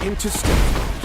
into stealth mode.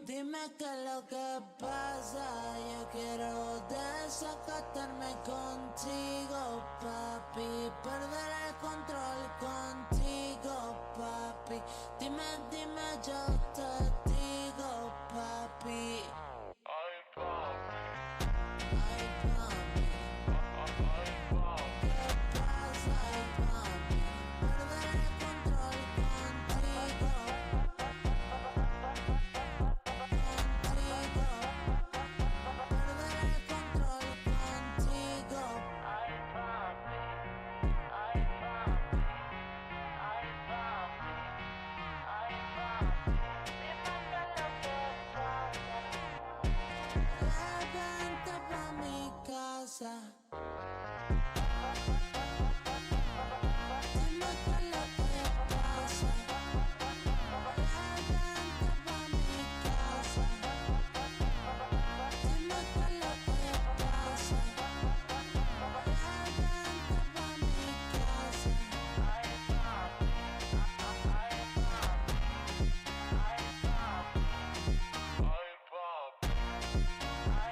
Dime qué es lo que pasa, yo quiero desacatarme contigo, papi. Perder el control contigo, papi. Dime, yo te digo, papi. Ay, papi. Ay, papi. Ay, papi. ¿Qué pasa, ay, papi? Perder el control contigo. Perder el control contigo. Ay, papi. Ay, papi. Ay, papi. Ay, papi. Dime qué es lo que pasa. Vente pa' mi casa. Dime qué es lo que pasa. Vente pa' mi casa. Dime qué es lo que pasa. Vente pa' mi casa. Ay, papi. Ay, papi. Ay, papi. Ay, papi. Ay,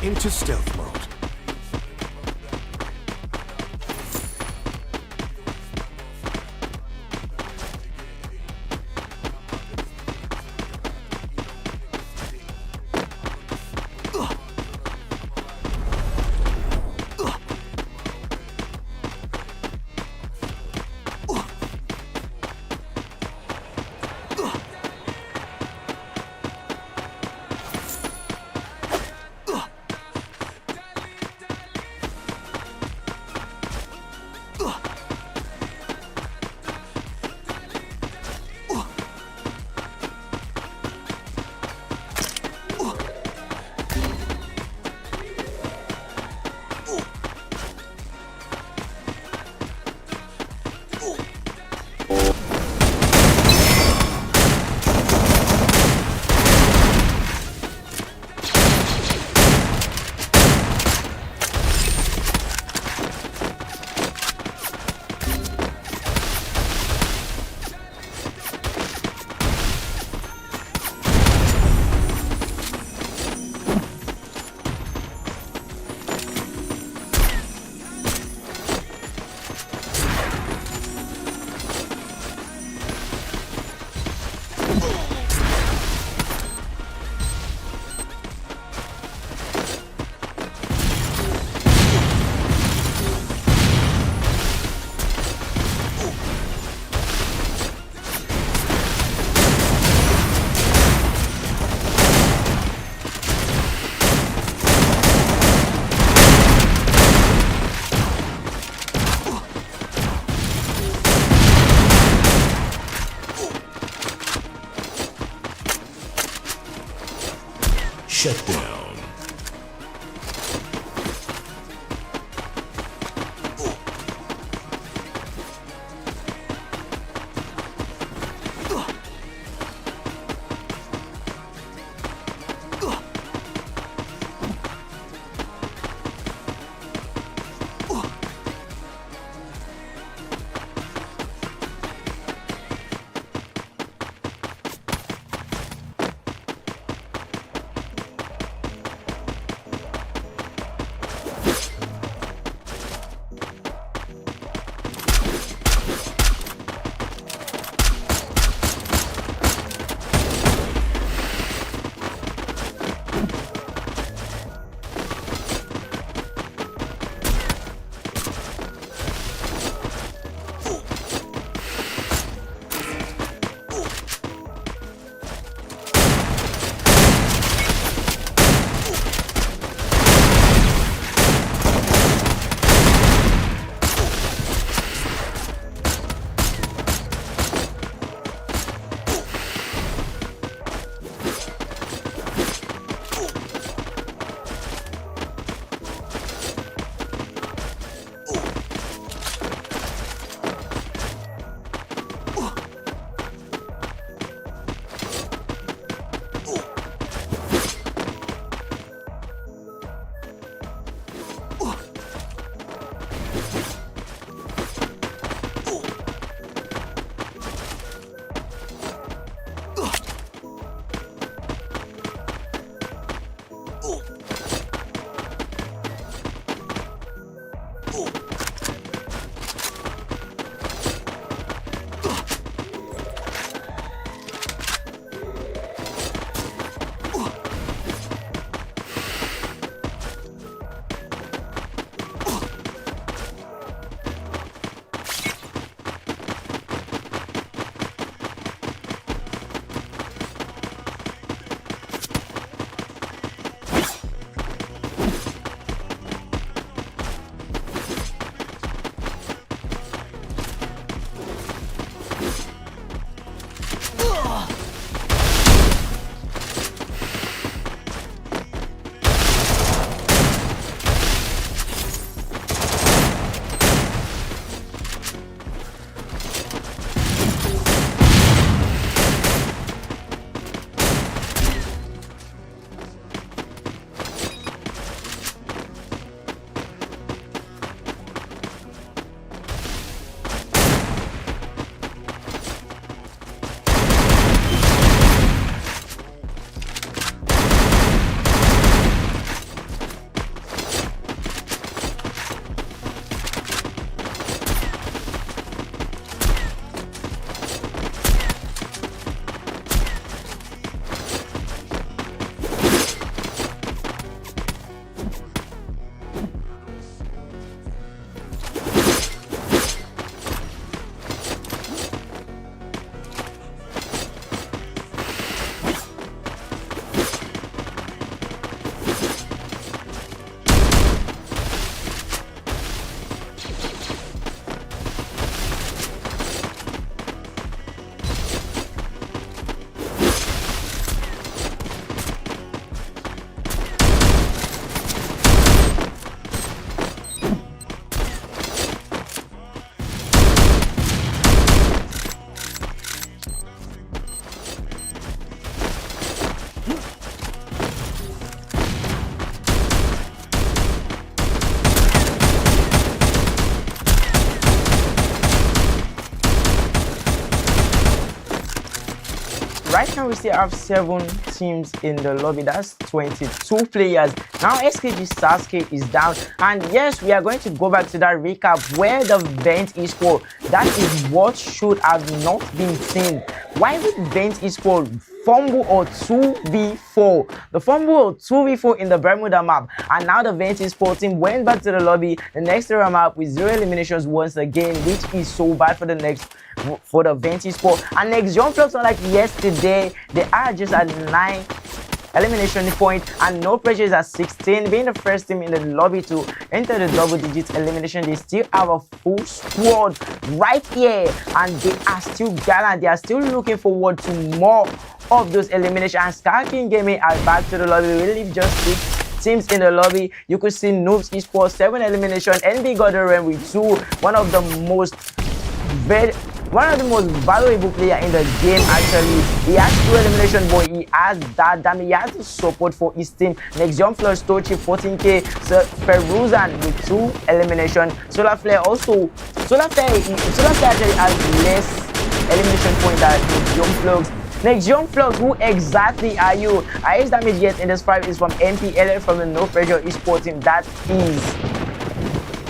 into stealth mode. now we still have 7 teams in the lobby. That's 22 players. Now SKG Sasuke is down, and yes, we are going to go back to that recap where the Vent Esport, that is what should have not been seen. Why would Vent Esport fumble or 2v4? The fumble or 2v4 in the Bermuda map, and now the Vent Esport team went back to the lobby, the next era map with 0 eliminations once again, which is so bad for the Vent Esport. And next Young Flux, unlike yesterday, they are just at 9 elimination point, and No Pressure is at 16, being the first team in the lobby to enter the double digit elimination. They still have a full squad right here, and they are still gallant. They are still looking forward to more of those eliminations. And Sky King Gaming are back to the lobby. We leave just 6 teams in the lobby. You could see Noobs Esports 7 elimination, NB Goderen with 2, one of the most valuable player in the game. Actually, he has 2 elimination, but he has that damage. He has the support for his team. Next Jump Flush Tochi 14k, so Peruzan with 2 elimination. Solar Flare actually has less elimination points than Next Jump Flux. Next Young Flux, who exactly are you? Highest damage yet in this fight is from MPLA from the No Pressure Esports team.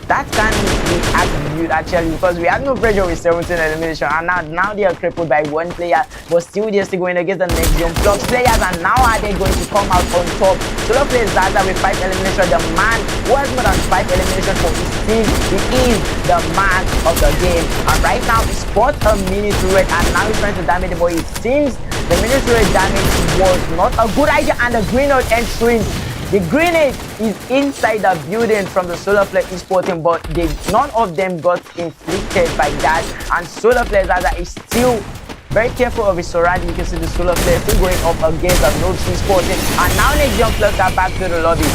That can be attributed actually, because we had No Pressure with 17 elimination, and now they are crippled by 1 player, but still they're still going against the Next Young Flux players, and now are they going to come out on top? Solo plays Zaza with 5 elimination. The man who has more than 5 elimination for his team, he is the man of the game. And right now he spot a mini turret, and now he's trying to damage it, but it seems the mini turret damage was not a good idea, and the grenade entering. The grenade is inside the building from the Solar Flare Esports team, but none of them got inflicted by that. And Solar Flare Zaza is still very careful of his surrounding. You can see the Solar Flare still going up against the Noobs Esports team. And now Next Jump Flux are back to the lobby.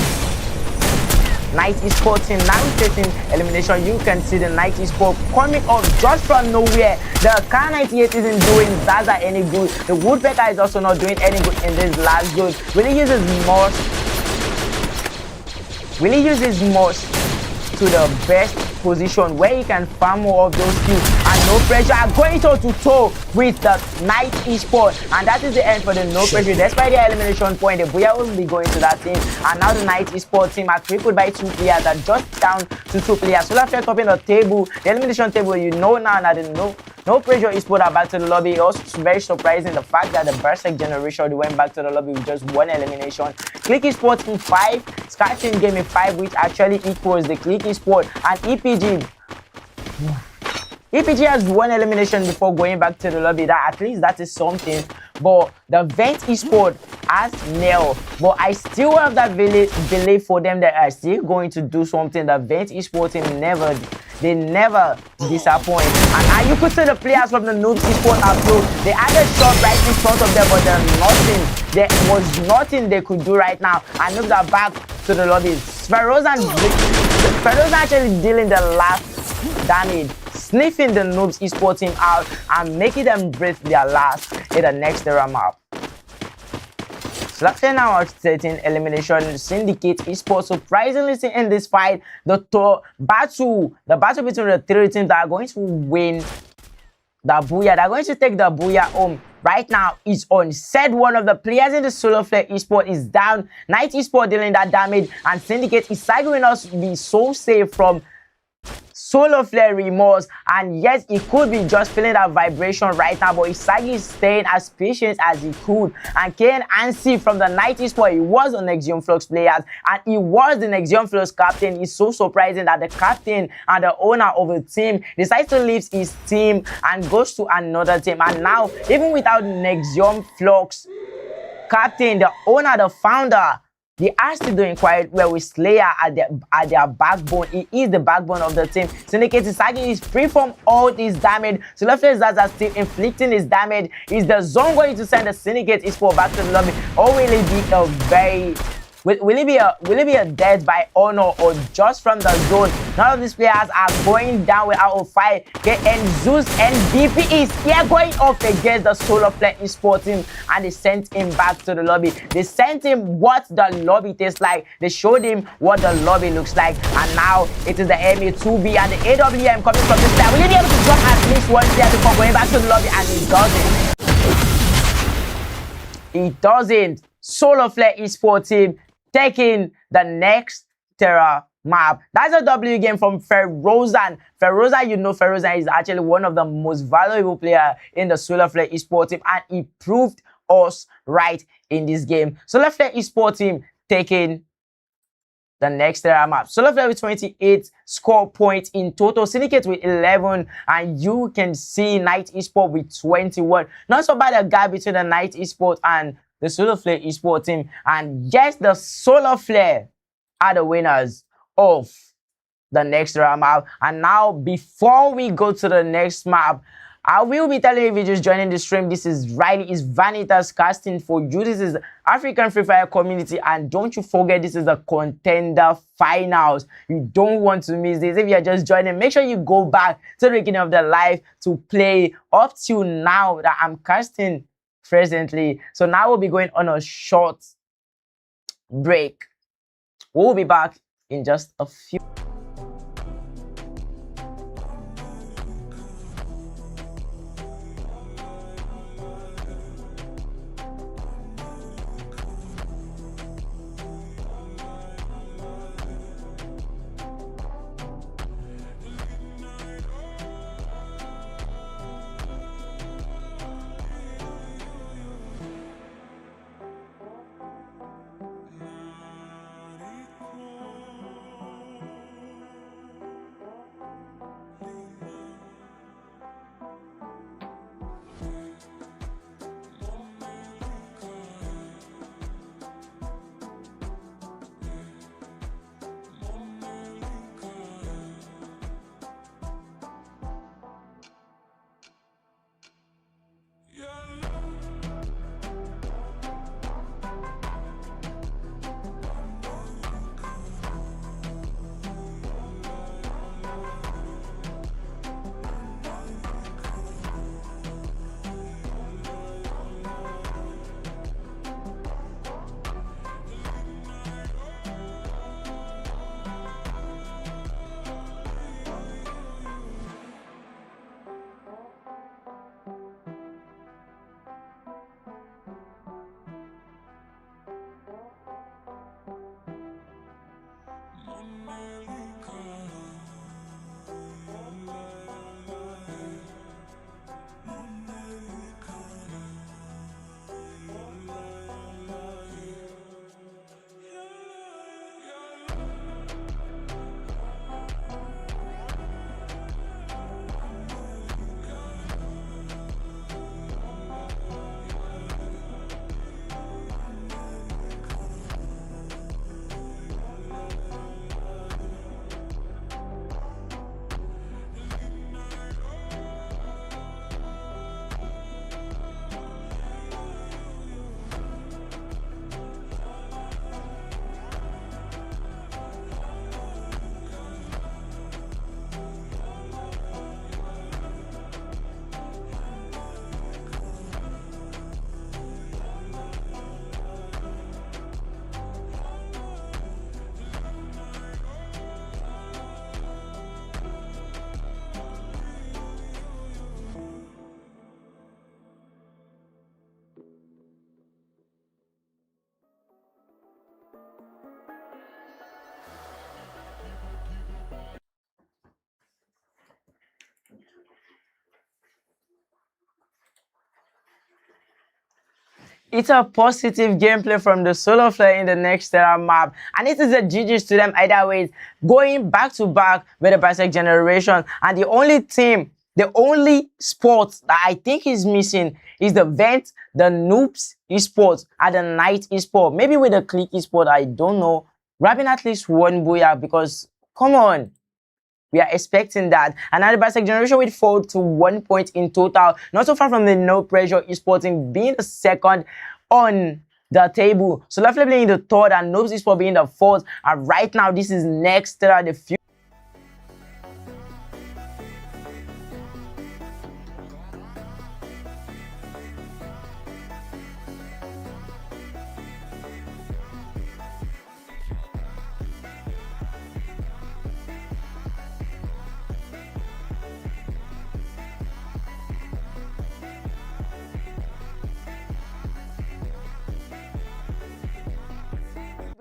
Night Esports team now facing elimination. You can see the Night Esports coming up just from nowhere. The K98 isn't doing Zaza any good. The Woodpecker is also not doing any good in this last zone. Really uses most to the best position where he can farm more of those kills, and No Pressure are going toe to toe with the Night Esports, and that is the end for the No Pressure. Despite their elimination point, the Booyah will be going to that team, and now the Night Esports team are crippled by 2 players, are just down to 2 players. Solar Flare topping the table, the elimination table. You know now that No Pressure Esports are back to the lobby. Also very surprising the fact that the Berserk Generation went back to the lobby with just 1 elimination. Click Esports in 5, Skyteam Gaming 5, which actually equals the Click Esports, and EPG has 1 elimination before going back to the lobby. That at least that is something. But the Vent Esports has nil. But I still have that belief for them that are still going to do something. The Vent Esports team never disappoint. And now you could see the players from the Noobs Esports are through. They had a shot right in front of them, but there was nothing they could do right now. And Noobs are back to the lobby. Ferozan actually dealing the last damage, sniffing the Noobs Esports team out and making them breathe their last in the next era map. Slapshare now at 13 elimination. Syndicate Esports surprisingly in this fight, the battle between the 3 teams that are going to win the Booyah. They're going to take the Booyah home. Right now is on set. One of the players in the Solar Flare Esports is down. Night Esports dealing that damage, and Syndicate Isagi us be so safe from Solar Flare Remorse. And yes, he could be just feeling that vibration right now, but Isagi is staying as patient as he could. And Kane Ansi from the Night Esports, he was the Nexium Flux players, and he was the Nexium Flux captain. It's so surprising that the captain and the owner of the team decides to leave his team and goes to another team. And now, even without Nexium Flux captain, the owner, the founder, they are still doing quite well with Slayer at their backbone. He is the backbone of the team. Syndicate Isagi is free from all this damage. Solar Flare Zaza still inflicting his damage. Is the zone going to send the Syndicate Esports back to the lobby, or will it be a very will it be a death by honor or just from the zone? None of these players are going down without a fight. And Zeus and DP is here going off against the Solar Flare Esports team, and they sent him back to the lobby. They sent him what the lobby tastes like. They showed him what the lobby looks like, and now it is the MA2B and the AWM coming from this side. Will he be able to drop at least 1 player before going back to the lobby? And he does it. it doesn't. Solar Flare Esports team taking the next Terra map. That's a W game from Ferozan. Ferozan, you know, Ferozan is actually one of the most valuable players in the Solar Flare Esports team, and he proved us right in this game. Solar Flare Esports team taking the next Terra map. Solar Flare with 28 score points in total, Syndicate with 11, and you can see Night Esport with 21. Not so bad a gap between the Night Esport and the Solar Flare Esport team. And yes, the Solar Flare are the winners of the next Terra map. And now, before we go to the next map, I will be telling you if you're just joining the stream, this is Riley, is Vanitas casting for you. This is African Free Fire community, and don't you forget, this is the contender finals. You don't want to miss this. If you're just joining, make sure you go back to the beginning of the live to play up till now that I'm casting presently. So now we'll be going on a short break. We'll be back in just a few. It's a positive gameplay from the Solar Flare in the next Terra map, and it is a GG's to them either way. Going back to back with the Basic Generation, and the only team, the only sport that I think is missing is the Vent, the Noobs esports, and the Night esport. Maybe with the Click esport, I don't know. Grabbing at least one booyah, because come on. We are expecting that. Another Basic Generation will fall to 1 point in total. Not so far from the No Pressure Esporting being the second on the table. So Left being the third and Noobs Esport being the fourth. And right now, this is next the few.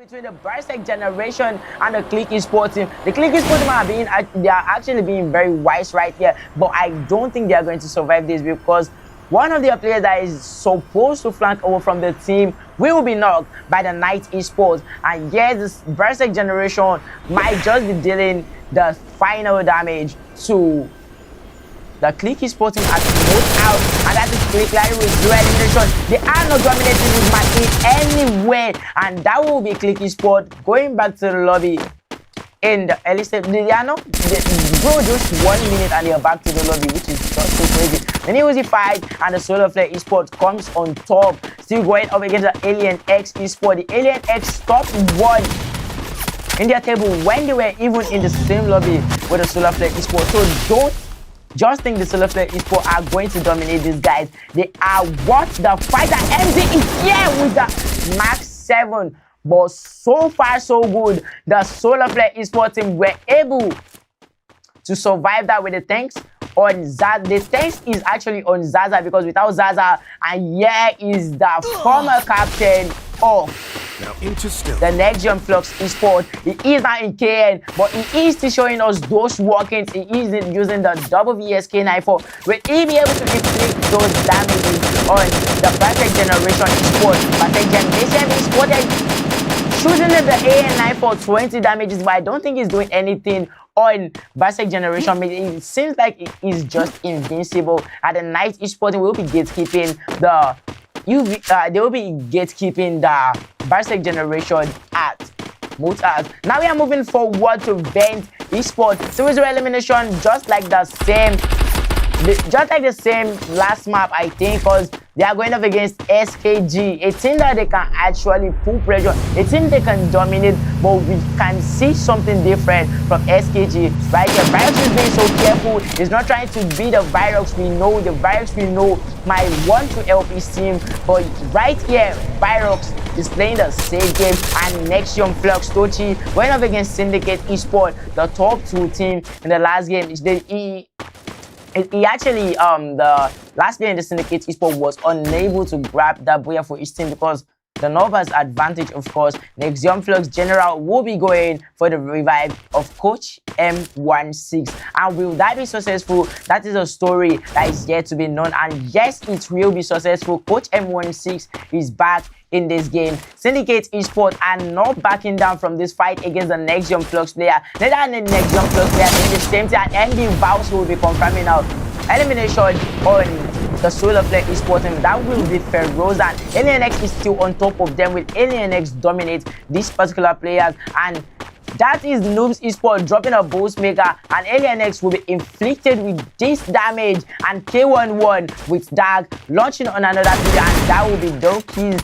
between the Bartek generation and the Click Esports team. The Click Esports team they are actually being very wise right here, but I don't think they are going to survive this because one of their players that is supposed to flank over from the team will be knocked by the Knight Esports. And yes, this Bartek generation might just be dealing the final damage to the Click Esports team at most out, and that is quickly with zero elimination. They are not dominating this match in any way, and that will be Click Esports going back to the lobby in the early stage. They are not bro, just 1 minute and they are back to the lobby, which is just so crazy. The Newsy fight and the Solar Flare Esports comes on top, still going up against the Alien X Esports. The Alien X stopped one in their table when they were even in the same lobby with the Solar Flare Esports. So don't just think the Solar Flare Esports are going to dominate these guys. They are what the fighter MZ is here with the Max 7. But so far so good. The Solar Flare Esports team were able to survive that with the tanks on Zaza. The tanks is actually on Zaza because without Zaza, and here is the former captain of the next gen Flux Esports. He is not in KN, but he is still showing us those workings. He is using the WVSK94. Will he be able to inflict those damages on the Bartek generation Esports? Bartek generation Esports shooting at the AN9 for 20 damages, but I don't think he's doing anything on Bartek generation. It seems like it is just invincible. At the Knight Esports will be gatekeeping the they will be gatekeeping the Bartek generation at Motors. Now we are moving forward to Vent Esports. Series elimination, just like the same last map, I think, because they are going up against SKG, a team that they can actually put pressure, a team they can dominate, but we can see something different from SKG right here. Virox is being so careful. He's not trying to be the Virox we know. The Virox we know might want to help his team, but right here, Virox is playing the safe game, and Nexium Flux Tochi going up against Syndicate Esports, the top 2 team in the last game. He actually, the last player in the Syndicate Esports was unable to grab that booyah for his team because the Nova's advantage, of course. Nexium Flux General will be going for the revive of Coach M16. And will that be successful? That is a story that is yet to be known. And yes, it will be successful. Coach M16 is back in this game. Syndicate Esports are not backing down from this fight against the Nexium Flux player. Neither and the Nexium Flux player in the same time, and the Vows will be confirming out elimination on the Solar Flare Esports team. That will be Feroz, and Alien X is still on top of them, with Alien X dominate these particular players. And that is Noobs Esports dropping a boost maker, and Alien X will be inflicted with this damage, and K11 with Dark launching on another video, and that will be Doki's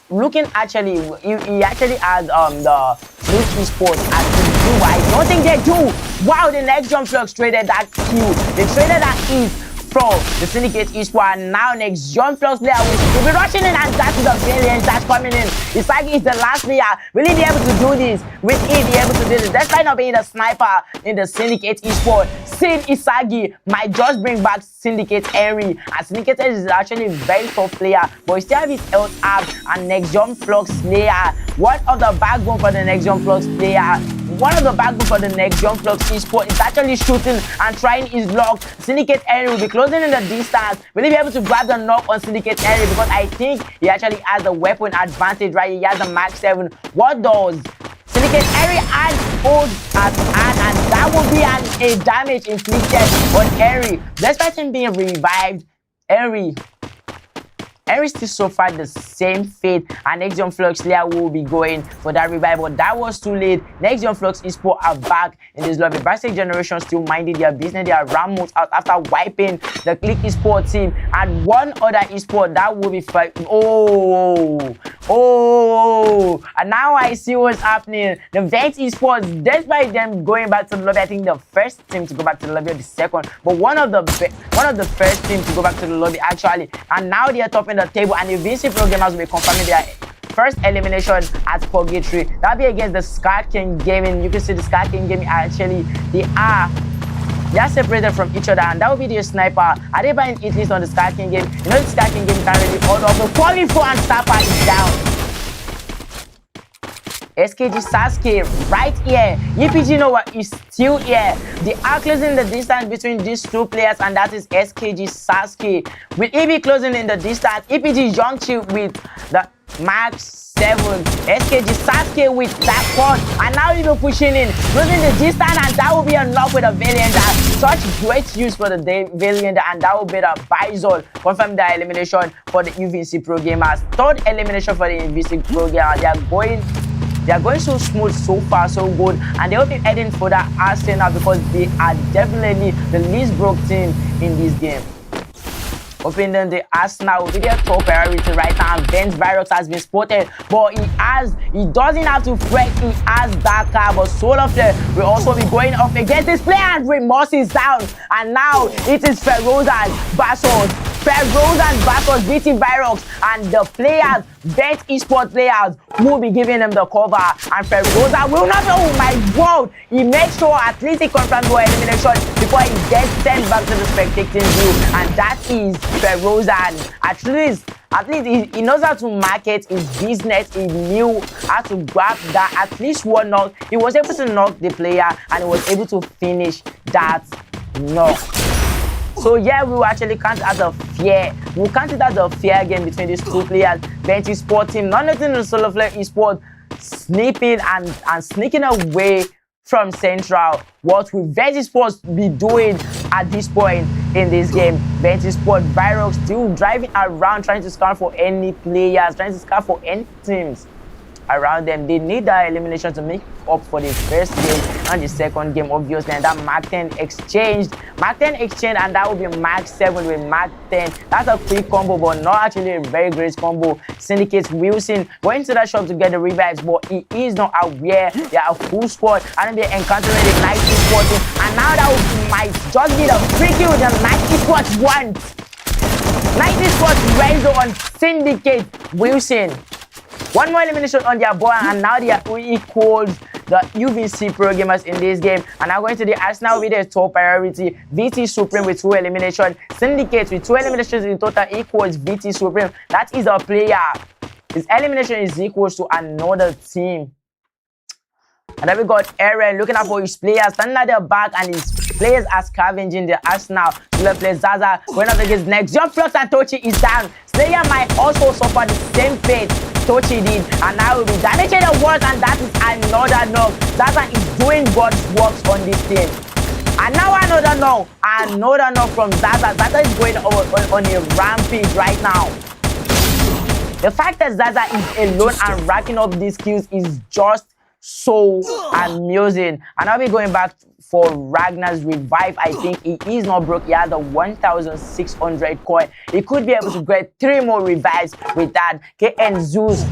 looking actually, he actually has the Noobs Esports as the do. I don't think they do. Wow, the next jump Flux traded that kill. They traded that is from the Syndicate Esports, and now next John Flux player will be rushing in, and that is the brilliance that's coming in. Isagi is the last player. Will he be able to do this? Will he be able to do this? Despite not being the sniper in the Syndicate Esports, Sin Isagi might just bring back Syndicate Henry. And Syndicate is actually a very tough player, but he still have his health up. And next John Flux player, one of the backbone for the next John Flux player. One of the backbone for the next John Flux Esports is actually shooting and trying his luck. Syndicate Henry will be closing in the distance. Will he be able to grab the knock on Syndicate Henry? Because I think he actually has the weapon advantage, right? He has the Max 7. What does Syndicate Henry and hold at hand? And that will be a damage inflicted on Henry. Despite him being revived, Henry still suffered the same fate, and Nexium Flux player will be going for that revival. That was too late. Nexium Flux Esports are back in this lobby. Bartek generation still minding their business. They are Ramos out after wiping the Click Esports team, and one other esport that will be fight. And now I see what's happening. The Vent Esports, despite them going back to the lobby, I think the first team to go back to the lobby or the second, but one of the first teams to go back to the lobby actually, and now they are topping the table, and the VC Pro Gamers will be confirming their first elimination at Purgatory. That'll be against the Scar King Gaming. You can see the Scar King Gaming actually, they are separated from each other, and that will be the sniper. Are they buying it list on the Scar King game? You know the Scar King game can really hold off. The 44 and Stapper is down. SKG Sasuke right here. EPG Noah is still here. They are closing the distance between these two players, and that is SKG Sasuke. Will he be closing in the distance? EPG Youngchi with the Max 7. SKG Sasuke with that one. And now he'll be pushing in, closing the distance, and that will be a knock with a Valiant. Such great use for the Valiant, and that will be the Bison. Confirm the elimination for the UVC Pro Gamers. Third elimination for the UVC Pro Gamers. They are going so smooth, so far, so good, and they will be heading for the Arsenal because they are definitely the least broke team in this game. Opening the Arsenal will be their top priority right now. Ben's Virus has been spotted, but he doesn't have to fret. He has that car, but Solar Flare will also be going up against this player, and Remorse is down. And now it is Ferozan versus VT Virox, and the players, Bet Esports players, will be giving them the cover. And Ferozan will not. Oh my God! He makes sure at least he confirms for elimination before he gets sent back to the spectating view, and that is Ferozan. At least he knows how to market his business. He knew how to grab that at least one knock. He was able to knock the player, and he was able to finish that knock. So yeah, we will actually count it as a fair. We'll count it as a fair game between these two players. Bench Esports team, not letting the Solar Flare Esports snipping and sneaking away from Central. What will Bench Esports be doing at this point in this game? Bench Esports Virox still driving around, trying to scout for any players, trying to scout for any teams around them. They need that elimination to make up for the first game and the second game, obviously. And that Mark 10 exchanged, and that will be Mark 7 with Mark 10. That's a quick combo, but not actually a very great combo. Syndicate Wilson going to that shop to get the revives, but he is not aware they are a full squad, and they're encountering the Night Esports team. And now that might just be the free kill the Night Esports want. Night Esports Rezo on Syndicate Wilson. One more elimination on their board, and now they are equals the UVC Pro Gamers in this game. And now going to the Arsenal with their top priority. VT Supreme with 2 eliminations. Syndicate with 2 eliminations in total equals VT Supreme. That is a player. His elimination is equals to another team. And then we got Aaron looking out for his players, standing at their back, and his players are scavenging the Arsenal. Let's play Zaza going up against next. Jump Flux and Tochi is down. Slayer might also suffer the same fate Tochi did, and now will be damaging the walls, and that is another knock. Zaza is doing God's works on this team. And now another knock from Zaza. Zaza is going on a rampage right now. The fact that Zaza is alone and racking up these kills is just so amusing. And I'll be going back for Ragnar's revive. I think he is not broke. He has a 1,600 coin. He could be able to get 3 more revives with that. KN Zeus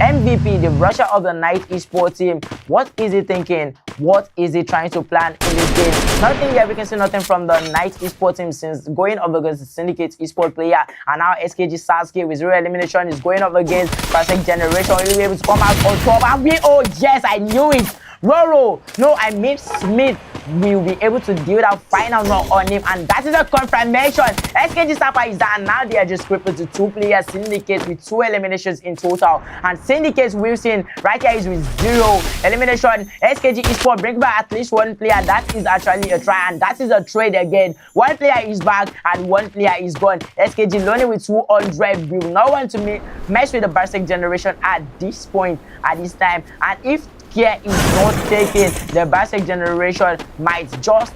MVP, the Russia of the Night Esports team. What is he thinking? What is he trying to plan in this game? Nothing yet. We can see nothing from the Night Esports team since going up against the Syndicate Esports player. And now SKG Sasuke with 0 elimination is going up against Classic Generation. Will be able to come out on top. Oh yes, I knew it. Roro, no, I mean Smith will be able to deal that final knock on him, and that is a confirmation. SKG Sapa is down, and now they are just crippled to 2 players. Syndicate with 2 eliminations in total, and Syndicate Wilson right here is with 0 elimination. SKG Esports bring back at least 1 player. That is actually a try, and that is a trade again. 1 player is back and 1 player is gone. SKG Lonely with 200 will not want to mess with the Bartek Generation at this point, at this time, and if care is not taken, the Bartek Generation might just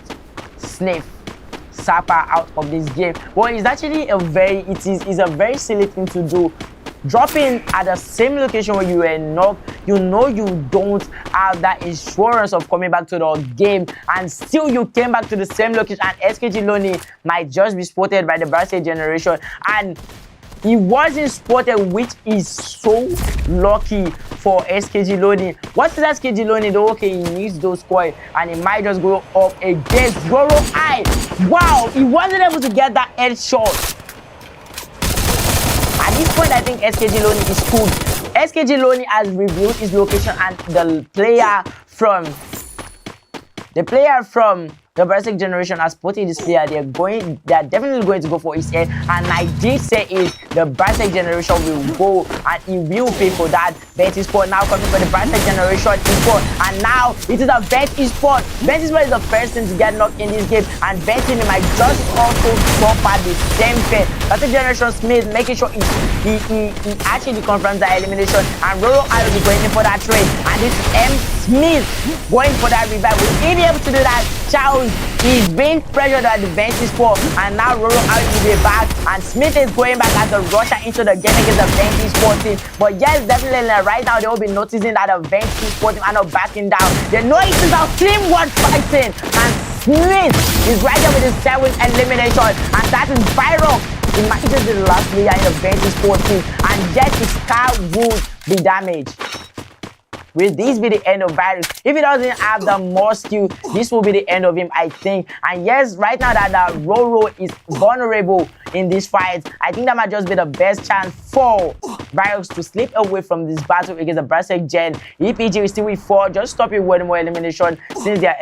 sniff Sapa out of this game. Well, it's actually a very silly thing to do. Dropping at the same location where you were knocked, you know you don't have that insurance of coming back to the game, and still you came back to the same location, and SKG Lonely might just be spotted by the Bartek Generation, and he wasn't spotted, which is so lucky for SKG Lonely. What is SKG Lonely though? Okay, he needs those coins, and he might just go up against Roro Eye. Wow, he wasn't able to get that headshot. At this point, I think SKG Lonely is cool. SKG Lonely has revealed his location, and the player from the Barca generation has put in this player, they are definitely going to go for his head. And I did say it, the Barca generation will go and he will pay for that. Bet Esport now coming for the Barca generation Esport, and now it is a Bet Esport. Bet Esport is the first team to get knocked in this game, and Bet team might just also suffer the same fate. Barca generation Smith making sure he actually confirms the elimination, and Roro I will be going in for that trade, and this M Smith going for that revive. Will he be able to do that? Charles is being pressured at the bench spot, and now Roro Ari will be back, and Smith is going back as a rusher into the game against the bench sport team. But yes, definitely right now they will be noticing that the bench sport team are not backing down. They know it is a teamwork fighting, and Smith is right there with his 7th elimination, and that is viral. He might just be the last player in the bench sport team, and yet his car would be damaged. Will this be the end of Virus? If he doesn't have the more skill, this will be the end of him, I think. And yes, right now that Roro is vulnerable in this fight, I think that might just be the best chance for Virus to slip away from this battle against the Barca Gen. EPG is still with 4, just stop it one more elimination since their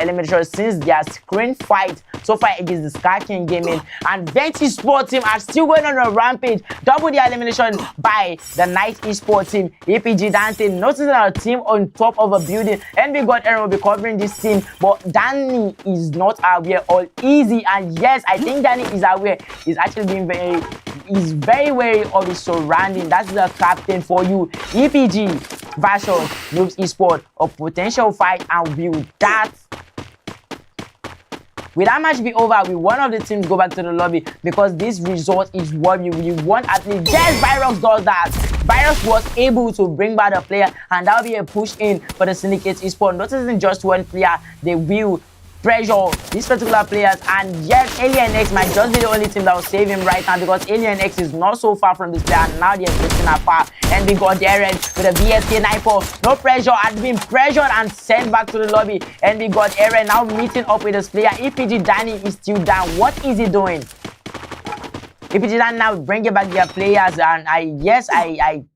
screen fight so far against the Sky King Gaming. And Venti Sport team are still going on a rampage, double the elimination by the Night Esport team. EPG Dante noticing our team on top of a building, and we got Aaron will be covering this team, but Danny is not aware all easy. And yes, I think Danny is aware. He's actually being very wary of his surrounding. That's the captain for you. EPG versus Noobs Esport, a potential fight, and will that match be over? Will one of the teams go back to the lobby? Because this result is what we really want at least. Yes, Virus does that. Virus was able to bring back a player, and that will be a push in for the Syndicate Esport. Noticing just one player, they will pressure these particular players. And yes, Alien X might just be the only team that will save him right now, because Alien X is not so far from this player, and now they're getting apart. And we got Darren with a VSK 9-4. No pressure, had been pressured and sent back to the lobby. And we got Aaron now meeting up with this player. EPG Danny is still down. What is he doing? EPG Danny now bringing back their players, and I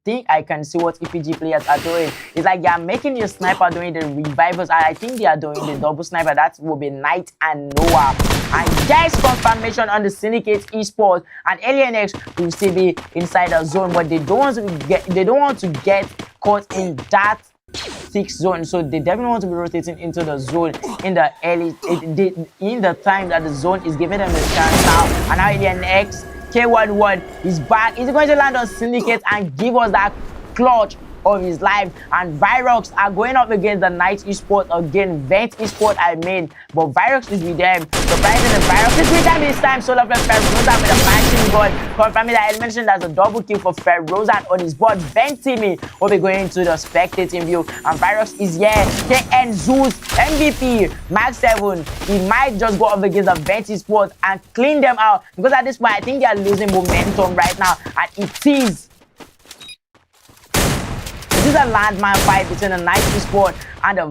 think I can see what EPG players are doing. It's like they are making the sniper doing the revivals, and I think they are doing the double sniper. That will be Knight and Noah. And yes, confirmation on the Syndicate Esports, and Alien X will still be inside the zone, but they don't want to get caught in that 6 zone, so they definitely want to be rotating into the zone in the in the time that the zone is giving them a chance now. And now Alien X K11 is back. Is going to land on Syndicate and give us that clutch of his life. And Virox are going up against the Night Esport again. Vent Esport, I mean, but Virox is with them. Surprising the Virox is with them this time. Solar plus Ferroza with a machine gun, confirming that I mentioned that's a double kill for Ferroza on his board. Vent Timmy will be going to the spectating view, and Virox is here. KN Zeus MVP Max 7. He might just go up against the Vent Esport and clean them out, because at this point I think they are losing momentum right now, and this is a landmine fight between the Night Esport and the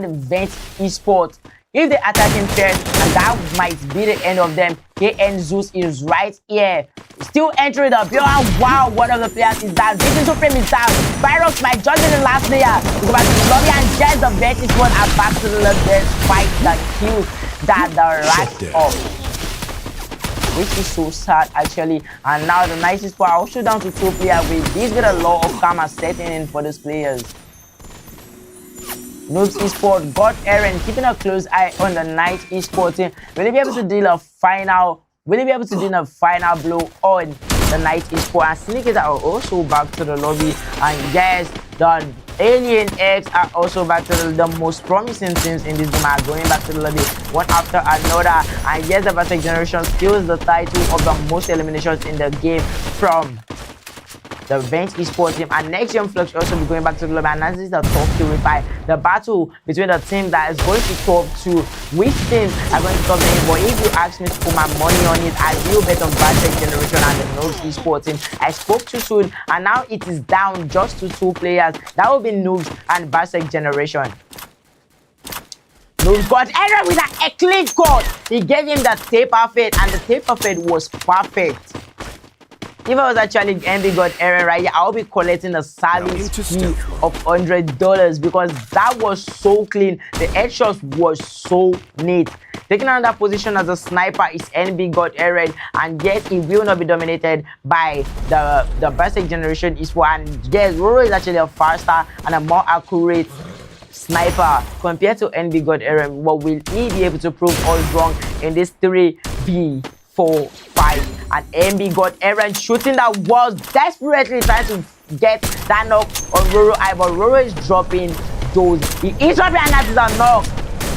Vent Esport. If they attack him first, and that might be the end of them. KN Zeus is right here, still entering the build. Wow, one of the players is down. Vision Supreme is down. Virox might judge in the last player. Go back to the lobby, and just the Vent Esport are back to the lobby. Fight the kill that the rest of, which is so sad actually. And now the Night Esport are also down to 2 players, with this with a lot of karma setting in for those players. Noobs Esport got Aaron keeping a close eye on the Night Esport team. Will he be able to deal a final blow on the Night Esport? And Syndicate are also back to the lobby, and yes, the Alien X are also back to the most promising teams in this game are going back to the lobby one after another. And yes, the Vertex Generation steals the title of the most eliminations in the game from the Vent Esport team. And next Young Flux also be going back to the lobby, and this is the top 2 fight. The battle between the team that is going to top 2, which teams are going to top 8. But if you ask me to put my money on it, I will bet on Vertex Generation and the Noobs Esport team. I spoke too soon, and now it is down just to 2 players. That will be Noobs and Vertex Generation. Noobs got error with an eclipse code. He gave him the taper fate, and the taper fate was perfect. if I was actually MB God Aaron right here, I'll be collecting a service fee of $100 because that was so clean. The headshots was so neat. Taking another position as a sniper is NB God Aaron, and yes, it will not be dominated by the basic generation esports. And yes, Roro is actually a faster and a more accurate sniper compared to NB God Aaron. What will he be able to prove all wrong in this 3v4 fight? And NB God Aaron shooting that was desperately trying to get that knock on Roro. But Roro is dropping those. He is dropping, and that is a knock.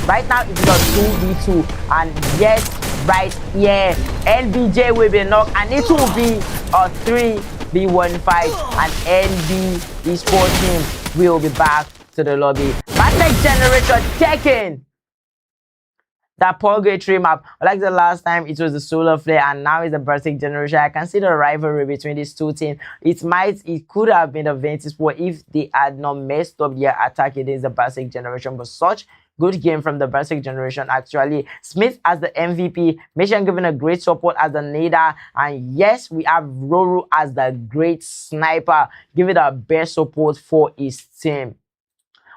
Right now it is a 2v2, and yes, right here NBJ will be knocked, and it will be a 3v1 fight, and NB esports team will be back to the lobby. Basic generation taking that purgatory map. Like the last time it was the solar flare, and now it's the basic generation. I can see the rivalry between these two teams. It could have been the Ventus Sport if they had not messed up their attack against the basic generation, but such good game from the basic generation actually. Smith as the MVP, Mission giving a great support as the nader, and yes, we have Roro as the great sniper, giving the best support for his team.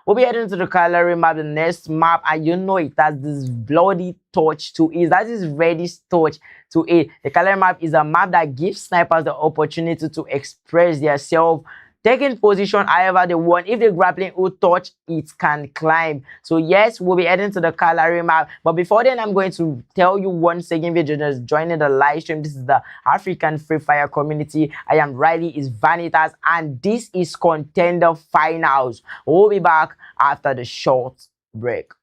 We'll be heading to the calorie map, the next map, and you know it has this bloody touch to it. That is ready touch to it. The calorie map is a map that gives snipers the opportunity to express themselves, taking position however they want. If the grappling hook touch, it can climb. So yes, we'll be heading to the calorie map. But before then, I'm going to tell you once again, if you're just joining the live stream, this is the African Free Fire community. I am Riley is Vanitas, and this is Contender Finals. We'll be back after the short break.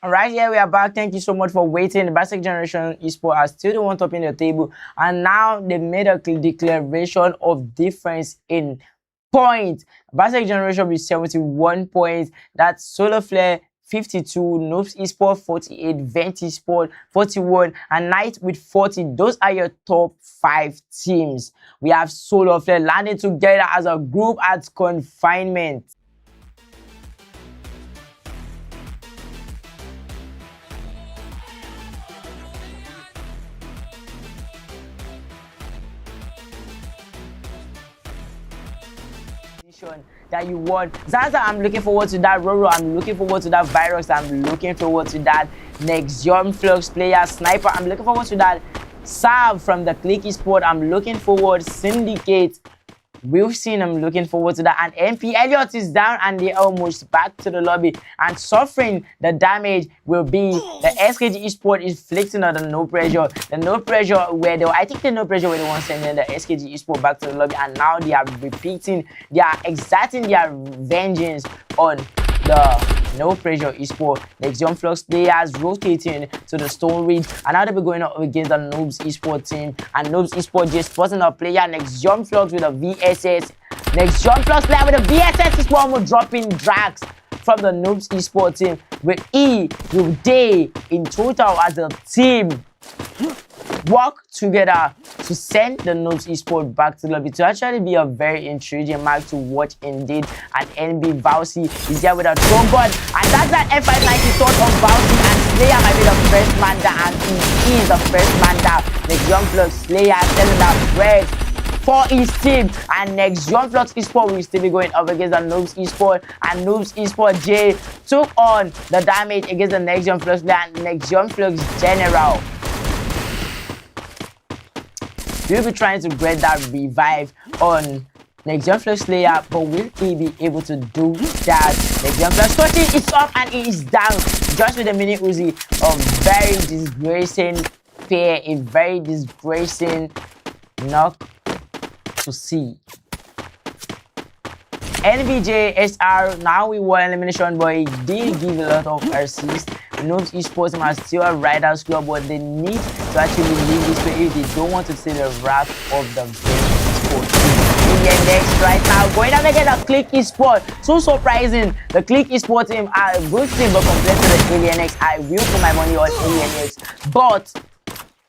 All right, here we are back. Thank you so much for waiting. The basic generation esports are still the one topping the table, and now they made a declaration of difference in points. Basic generation with 71 points. That's Solar Flare 52, Noobs Esport 48, Venti Sport 41, and Knight with 40. Those are your top 5 teams. We have Solar Flare landing together as a group at confinement. That you want. Zaza, I'm looking forward to that. Roro, I'm looking forward to that. Virus, I'm looking forward to that. Next Young Flux player, Sniper, I'm looking forward to that. Sav from the Clicky Sport, I'm looking forward. Syndicate, We've seen them looking forward to that. And MP Elliott is down and they're almost back to the lobby. And suffering the damage will be the SKG Esport inflicting on the no pressure. The no pressure where I think the no pressure where they want sending the SKG Esport back to the lobby. And now they are repeating, they are exerting their vengeance on the no pressure Esport. Next Young Flux players rotating to the Stone Ridge, and now they'll be going up against the Noobs Esport team. And Noobs Esport just spotting a player, Next Young Flux with a VSS. Next Young Flux player with a VSS Esport will dropping drags from the Noobs Esport team. With will they in total as a team work together to send the Noobs Esport back to the lobby. To actually be a very intriguing match to watch indeed. And NB Vauci is here with a throw gun, and that's an F590 thought of Vauci, and Slayer might be the first man down, and he is the first man down. Next Young Flux Slayer selling that bread for his team, and Next Young Flux Esport will still be going up against the Noobs Esport, and Noobs Esport J took on the damage against the Next Young Flux player, and Next Young Flux General. We'll be trying to get that revive on Next Young Flux Slayer, but will he be able to do that? Next Young Flux touching is up and he is down just with a mini Uzi. A very disgracing pair, a very disgracing knock to see. NBJ SR, now we won elimination, but he did give a lot of assists. Noobs Esports team has still a Riders Club, but they need to actually leave this play if they don't want to see the wrath of the Esports team. Alien next right now, going up against the Click Esport. So surprising, the Click Esport team are a good team, but compared to the Alien X, I will put my money on Alien X. But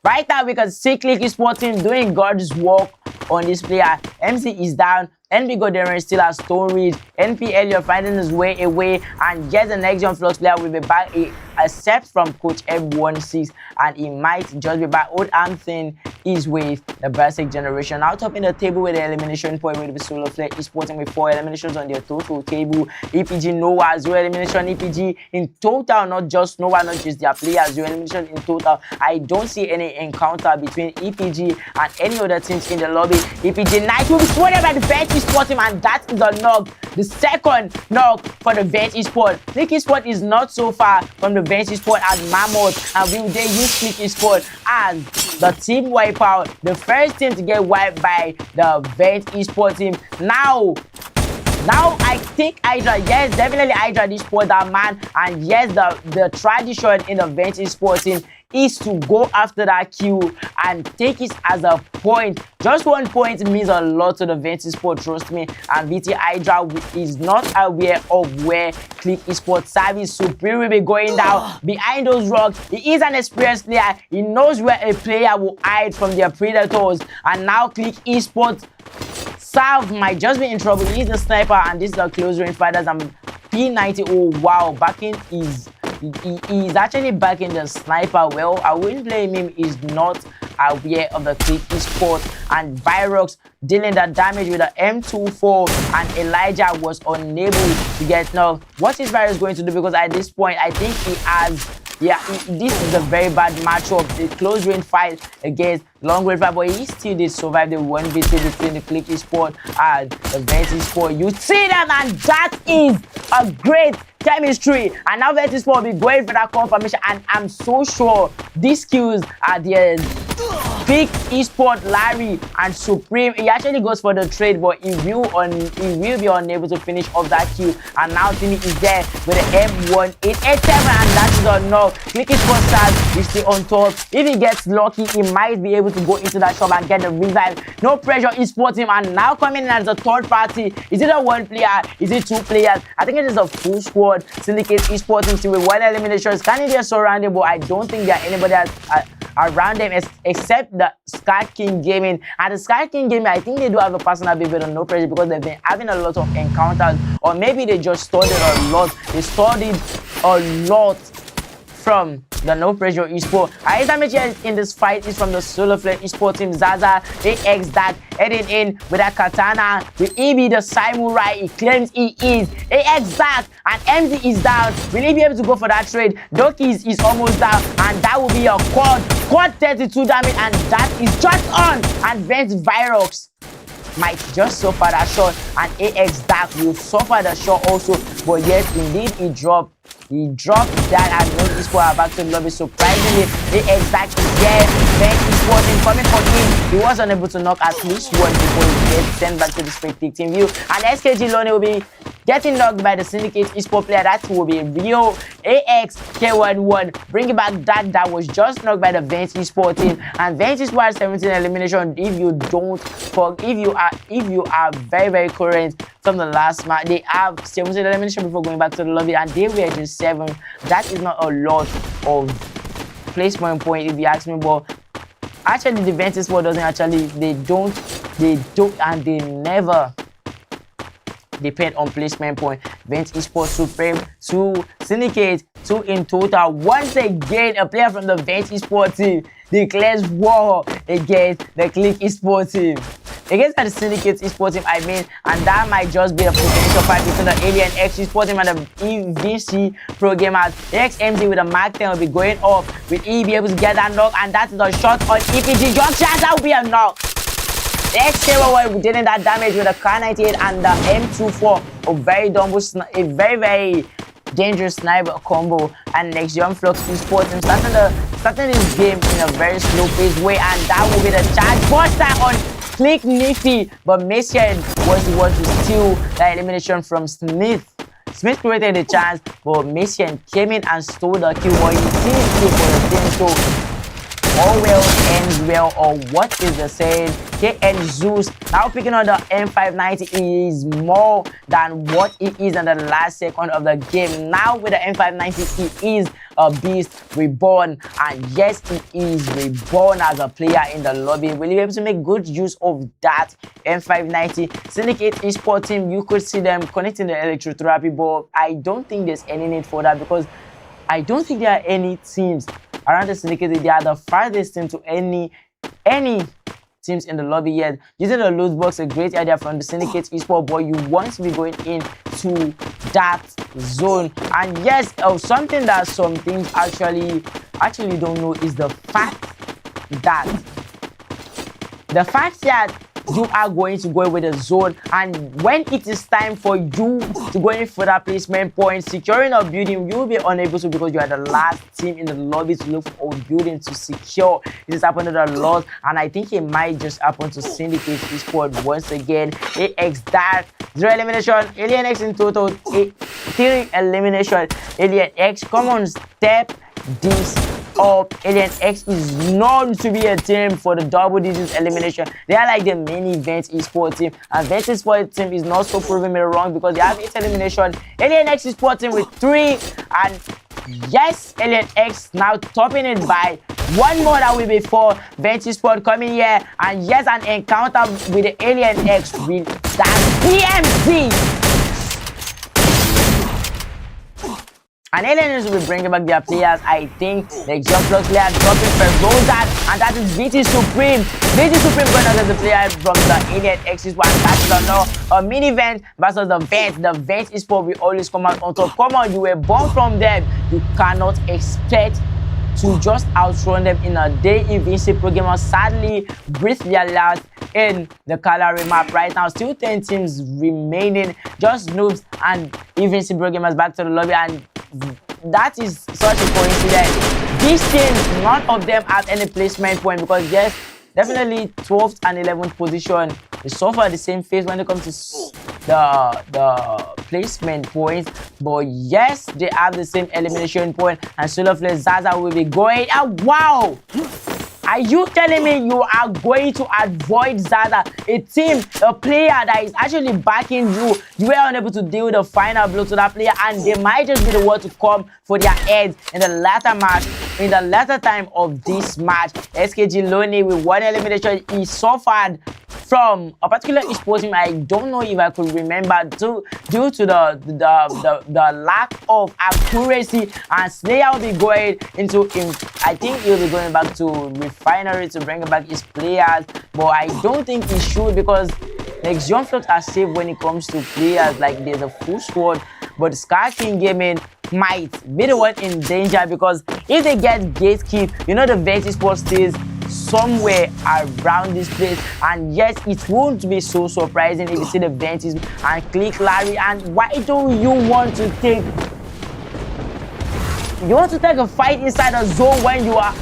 right now, we can see Click Esport team doing God's work on this player. MC is down. NB Garena still has Stone Ridge. NP Elliott finding his way away, and yes, the Next Young Flux player will be back. Except from Coach M16, and he might just be back. Old Anthony is with the basic generation. Now topping the table with the elimination point with the solo flare Esporting with 4 eliminations on their total table. EPG Noah 0 elimination. EPG in total, not just Noah, not just their players, 0 elimination in total. I don't see any encounter between EPG and any other teams in the lobby. EPG Knight will be swatted by the Vent Esport team, and that is a knock. The second knock for the Vent Esport. Click Esport is not so far from the Vent Esport as Mammoth, and will they use Click Esport as the team wipeout, the first team to get wiped by the Vent Esport team. Now I think Hydra, yes, definitely Hydra this sport that man, and yes, the tradition in the Vent Esport team is to go after that kill and take it as a point. Just 1 point means a lot to the Vent Esport, trust me. And VT Hydra is not aware of where Click Esport Service Supreme will be going down behind those rocks. He is an experienced player. He knows where a player will hide from their predators. And now Click Esport Salve might just be in trouble. He's the sniper, and this is the close range fighters. And P90, oh wow, backing is he is actually backing the sniper well. I wouldn't blame him. He's not aware of the Click Esport, and Virox dealing the damage with the M24, and Elijah was unable to get knocked. What is Virox going to do? Because at this point, I think he has. Yeah, this is a very bad matchup. The close range fight against long range fight, but he still did survive the 1v2 between the Click Esport and the Vent Esport. You see them, and that is a great chemistry. And now Vent Esport will be going for that confirmation, and I'm so sure these skills are there. Big Esport, Larry, and Supreme. He actually goes for the trade, but he will be unable to finish off that kill. And now Timmy is there with the M1887, and that is a knock. Click Esport Stars is still on top. If he gets lucky, he might be able to go into that shop and get the revive. No pressure Esport team, and now coming in as a third party. Is it a 1 player? Is it 2 players? I think it is a full squad. Syndicate Esport team still with 1 elimination. Canada surrounded, but I don't think there are anybody else around them except the Sky King Gaming. And the Sky King Gaming, I think they do have a personal beef with no pressure, because they've been having a lot of encounters, or maybe they just studied a lot. They studied a lot from the No Pressure Esport. Our damage here in this fight is from the Solo Flare Esport team. Zaza, AX that heading in with a katana. With EB the samurai, he claims he is. AX that, and MZ is down. Will he be able to go for that trade? Dokies is almost down, and that will be a quad 32 damage, and that is just on. And Vent Virox might just suffer that shot, and AX Dark will suffer the shot also. But yes, indeed, he dropped that, and no esports are back to the lobby. Surprisingly, AX Dark again, Vent esports coming for him. He was unable to knock at least one before he gets sent back to the spectating view. And SKG Lonely will be getting knocked by the Syndicate esports player. That will be Rio. AX K11 bringing back that was just knocked by the Vent esports team. And Vent esports 17 elimination. If you are very current from the last match, they have 17 elimination before going back to the lobby, and they were just 7. That is not a lot of placement point if you ask me, but actually the Vent esports doesn't actually, they don't and they never depend on placement point. Vent esports Supreme 2, Syndicate 2 in total. Once again, a player from the Vent esports team declares war against the Click esports team. Against the Syndicate esports team, I mean, and that might just be a potential fight between the Alien X esports team and the EVC Pro Gamers. XMG with a Mark 10 will be going off. Will E be able to get that knock? And that's the shot on EPG Junction. That will be a knock. The XK11 dealing that damage with a Car 98 and the M24, a very dangerous sniper combo. And next, Young Flux esports team starting this game in a very slow paced way, and that will be the charge buster on Click Nifty. But Mission was the one to steal the elimination from Smith. Smith created the chance, but Mission came in and stole the kill. But he sees kill for the team, so all well ends well, or what is the saying? KN Zeus now picking on the M590 is more than what it is in the last second of the game. Now with the M590, he is a beast reborn, and yes, he is reborn as a player in the lobby. Will you be able to make good use of that M590? Syndicate esports team, you could see them connecting the electrotherapy, but I don't think there's any need for that, because I don't think there are any teams around the Syndicate. They are the farthest team to any teams in the lobby yet. Using the loot box, a great idea from the Syndicate esports, but you want to be going into that zone. And yes, something that some teams actually don't know is the fact that you are going to go with the zone, and when it is time for you to go in for that placement point, securing a building, you will be unable to, because you are the last team in the lobby to look for a building to secure. It has happened to the loss, and I think it might just happen to Syndicate esports once again. AX Dark 0 elimination, Alien X in total 3 elimination. Alien X, come on, step this up. Alien X is known to be a team for the double digits elimination. They are like the main event esports team, and Vent esports team is not so proving me wrong, because they have 8 elimination. Alien X esports team with 3, and yes, Alien X now topping it by one more that will be 4. Vent esports coming here, and yes, an encounter with the Alien X with that DMZ. And Aliens will be bringing back their players. I think the Jump Plus player dropping Ferozat, and that is VT Supreme. VT Supreme going to get the player from the Alien X esports. That is a mini event versus the Vent. The Vent esports will always come out on top. Come on, you were born from them. You cannot expect to just outrun them in a day. Invincible Gamers sadly breathed their last in the Calgary map right now. Still 10 teams remaining, just noobs and Invincible Gamers back to the lobby, and that is such a coincidence. These teams, none of them have any placement point, because yes, definitely 12th and 11th position, they suffer the same phase when it comes to the placement points, but yes, they have the same elimination point, and Solar Flare Zaza will be going. Oh, wow! Are you telling me you are going to avoid Zaza, a team, a player that is actually backing you? You were unable to deal the final blow to that player, and they might just be the one to come for their heads in the latter match, in the latter time of this match. SKG Lonely with 1 elimination. He suffered from a particular esports team. I don't know if I could remember, due to the lack of accuracy, and Slayer will be going into him. I think he'll be going back to Refinery to bring back his players, but I don't think he should, because like Young Flux are safe when it comes to players. Like there's a full squad, but Sky King Gaming might be the one in danger, because if they get gatekeep, you know the Vent esports somewhere around this place. And yes, it won't be so surprising if you see the Ventus and click Larry. And why do you want to take a fight inside a zone when you are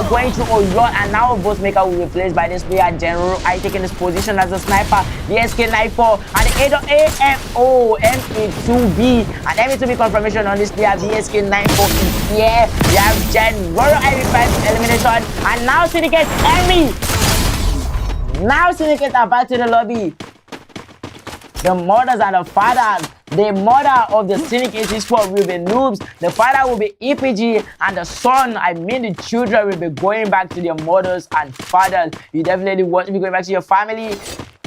going through a lot? And now Bossmaker will be replaced by this player General I taking his position as a sniper, the SK94 and the ME2B and ME2B confirmation on this player. The SK94 is here. We have General I revive elimination, and now Syndicate Enemy. Now Syndicate are back to the lobby. The mothers and the fathers. The mother of the Syndicate Esports will be Noobs, the father will be EPG, and the son, I mean the children, will be going back to their mothers and fathers. You definitely want to be going back to your family.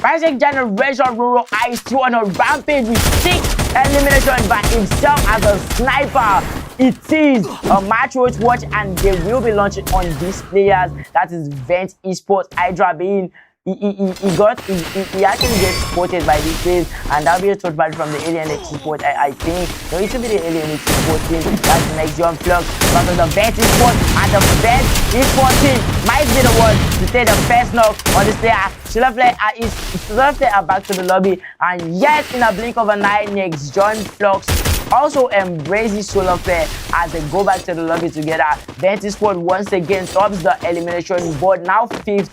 Basic Generation Rural I is still on a rampage with 6 eliminations by himself as a sniper. It is a match worth watch, and they will be launching on these players. That is Vent Esports Hydra being. He actually gets spotted by this place, and that'll be a third battle from the Alien X Sport. I think no, it should be the Alien X Sport team. That's the next John Flux versus the Vent Esports, and the Vent Esports team might be the one to take the first knock on this player. Sulafle are back to the lobby, and yet in a blink of an eye, next John Flux also embraces Sulafle as they go back to the lobby together. Vent Esports once again tops the elimination board, now 15.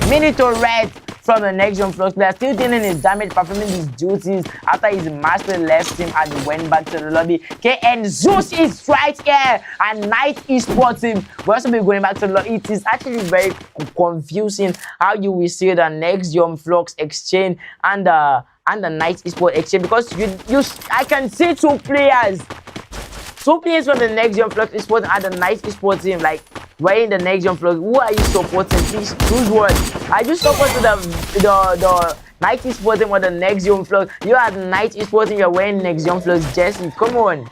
Minute red from the next John Flux player, still dealing his damage, performing his duties after his master left him and went back to the lobby. KN Zeus is right here, and Night Esports team will also be going back to the lobby. It is actually very confusing how you will see the next John Flux exchange and the Night Esports exchange, because I can see two players from the next John Flux Esports and the Night Esports team. Like, wearing the next John Flux, who are you supporting? Please choose one. Are you supporting the Night Esports team or the next John Flux? You are the Night Esports team, you're wearing next John Flux jersey. Come on,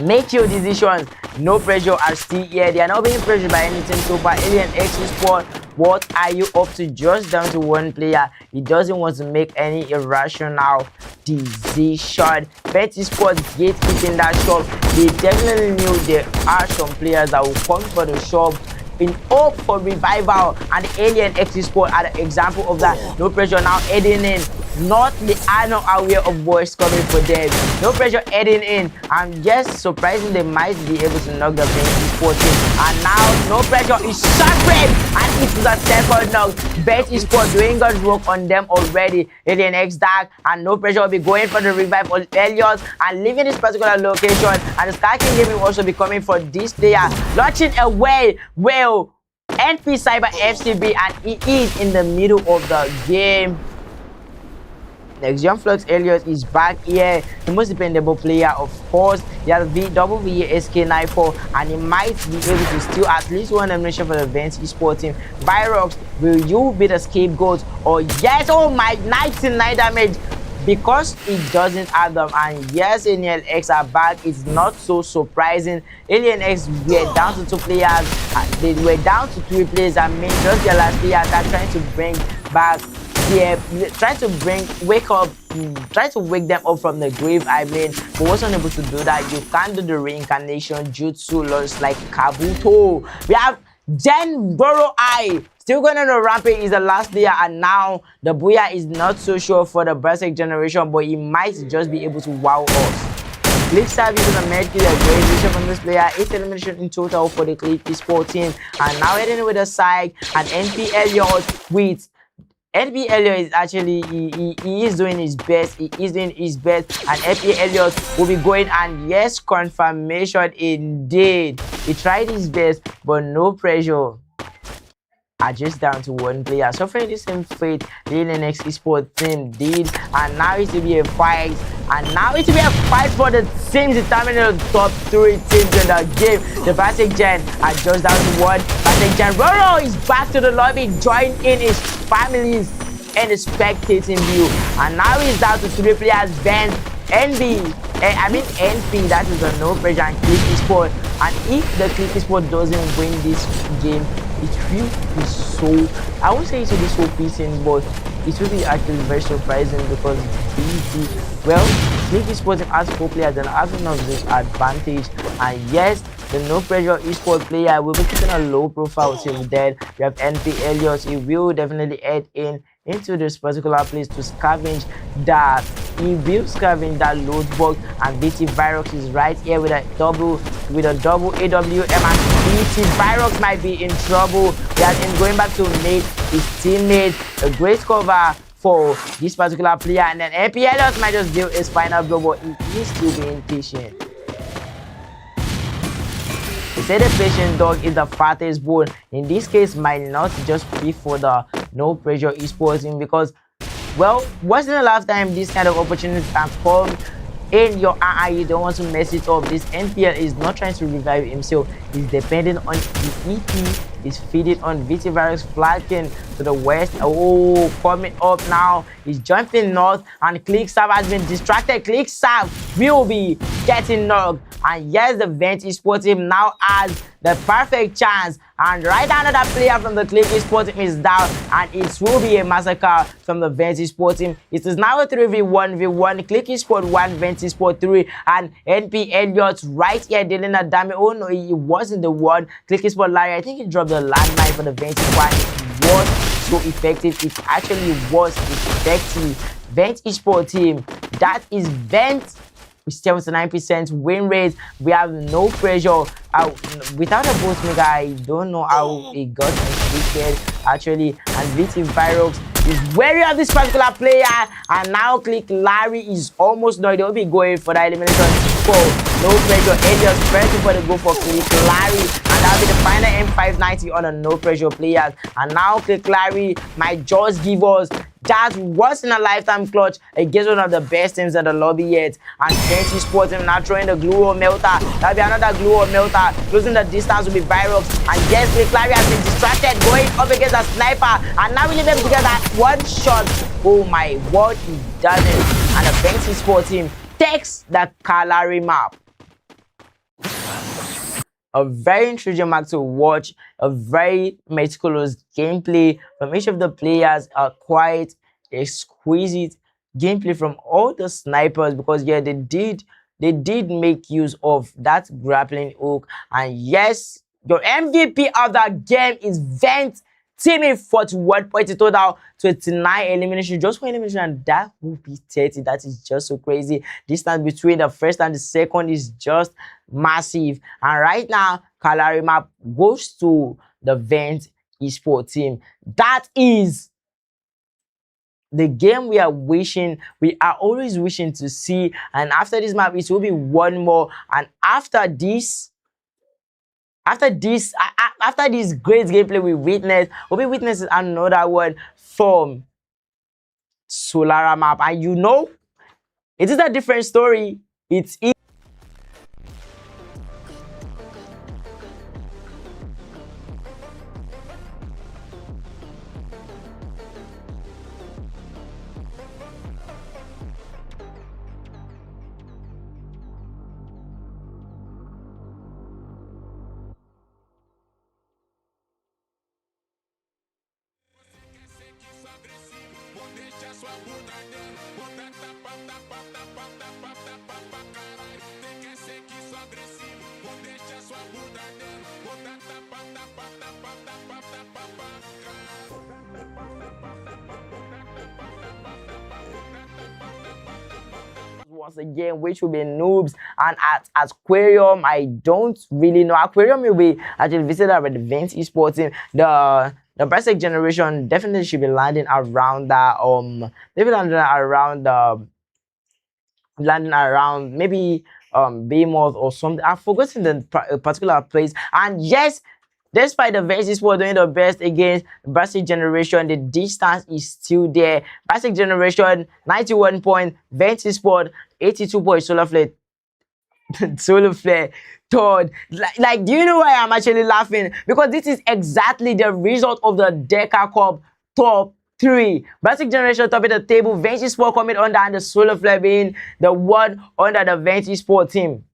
make your decisions. No pressure are still here. They are not being pressured by anything so far. Alien X Sport, what are you up to? Just down to one player. He doesn't want to make any irrational decision. Betty Sports gate keeping that shop. They definitely knew there are some players that will come for the shop in hope for revival, and the Alien X Sport are the example of that. No pressure now heading in. Not the are not aware of boys coming for them. No pressure heading in, and yes, surprisingly, they might be able to knock the Vent Esports team. And now no pressure is shattered, and it is a second knock. Vent Esports doing God's work on them already. Alien X Dark and no pressure will be going for the revive of Elliot and leaving this particular location. And the Sky King Gaming will also be coming for this player, launching away. Well, NP Cyber FCB, and he is in the middle of the game. Next, John Flux Elliott is back here, the most dependable player, of course. He has double V SK94, and he might be able to steal at least one elimination for the Vent Esports team. Virox, will you be the scapegoat? Or yes, oh my, 99 damage, because it doesn't add them. And yes, Alien X are back. It's not so surprising. Alien X were down to 2 players. They were down to 3 players. I mean, just their last player that trying to bring back. Yeah, trying to wake them up from the grave. I mean, but wasn't able to do that. You can't do the reincarnation jutsu launch like Kabuto. We have Gen Boro I still going on a rampage. Is the last player, and now the Booyah is not so sure for the Berserk generation, but he might just be able to wow us. Click service is a medkit, a great vision from this player. 8 elimination in total for the Click Esports team, and now heading with a side and NP Elliott with. NP Elliott is actually, he is doing his best. He is doing his best, and NP Elliott will be going, and yes, confirmation indeed. He tried his best, but no pressure. Just down to 1 player, suffering the same fate the next esports team did, and now it will be a fight, for the teams determining the top 3 teams in the game. The Basic Gen are just down to 1. Basic Gen Roro is back to the lobby, joining in his families and the spectating view, and now he's down to 3 players. Ben, NP, that is a no pressure and Click Esports. And if the Click Esports doesn't win this game, it will be so, I won't say it will be so pleasing, but it will be actually very surprising, because BT, well, Click Esports has 4 players and has enough this advantage. And yes, the no pressure esports player will be keeping a low profile till then. We have NP Elliott. He will definitely head into this particular place to scavenge that. He will scavenge that load box, and BT Virox is right here with a double AWM, and BT Virox might be in trouble. He has been going back to meet his teammate. A great cover for this particular player, and then NP Elliott might just deal his final blow, but he is still being patient. They say the patient dog is the fattest bone. In this case, might not just be for the no pressure esports team, because, well, wasn't the last time this kind of opportunity can come in your eye? You don't want to mess it up. This NPL is not trying to revive himself. He's depending on the EP. He's feeding on VT Virus, flanking to the west. Oh, coming up now. He's jumping north, and Clicksav has been distracted. Clicksav will be getting knocked. And yes, the Vent Esports team now has the perfect chance. And right now, another player from the Click Esports team is down, and it will be a massacre from the Vent Esports team. It is now a 3v1v1. Click Esports 1, Vent Esports 3, and NP Elliott right here dealing a damage. Oh no, he wasn't the one. Click Esports Larry, I think he dropped the landmine for the Vent Esports. It was so effective. It actually was effective. Vent Esports team, that is Vent with 79% win rate. We have no pressure. Without a boost maker, I don't know how it got inflicted actually. And VT Virox is wary of this particular player, and now Click Larry is almost done. They'll be going for the elimination for no pressure. Elliott pressing for the go for Click Larry, and that'll be the final M590 on a no pressure players. And now Click Larry might just give us that once in a lifetime clutch against one of the best teams in the lobby yet. And Vent Esports team now throwing the glue or melter. That'll be another glue or melter. Closing the distance will be Virox. And yes, Click Larry has been distracted, going up against a sniper. And now we need them to get that one shot. Oh my word, he doesn't. And the Vent Esports team takes the Kalari map. A very intriguing map to watch, a very meticulous gameplay from each of the players, a quite exquisite gameplay from all the snipers, because yeah, they did make use of that grappling hook. And yes, your MVP of that game is Vent, teaming 41 points in total, 29 elimination just for elimination, and that will be 30. That is just so crazy. Distance between the first and the second is just massive. And right now, Kalari map goes to the Vent Esports team. That is the game we are always wishing to see. And after this map, it will be one more. And after this great gameplay we witnessed, we'll be witnessing another one from Solara map. And you know, it is a different story. It's once again, which will be Noobs. And at Aquarium, I don't really know. Aquarium will be actually visited by the Vent Esports team. The Brastic generation definitely should be landing around that maybe landing around maybe Behemoth or something. I've forgotten the particular place. And yes, despite the Vent Esports doing the best against Brastic generation, the distance is still there. Brastic generation 91 point, Vent Esports 82 point, Solar Flare third. Like, do you know why I'm actually laughing? Because this is exactly the result of the Deca Cup top 3. Brastic generation top of the table, Vent Esports coming under, and the Solar Flare being the one under the Vent Esports team.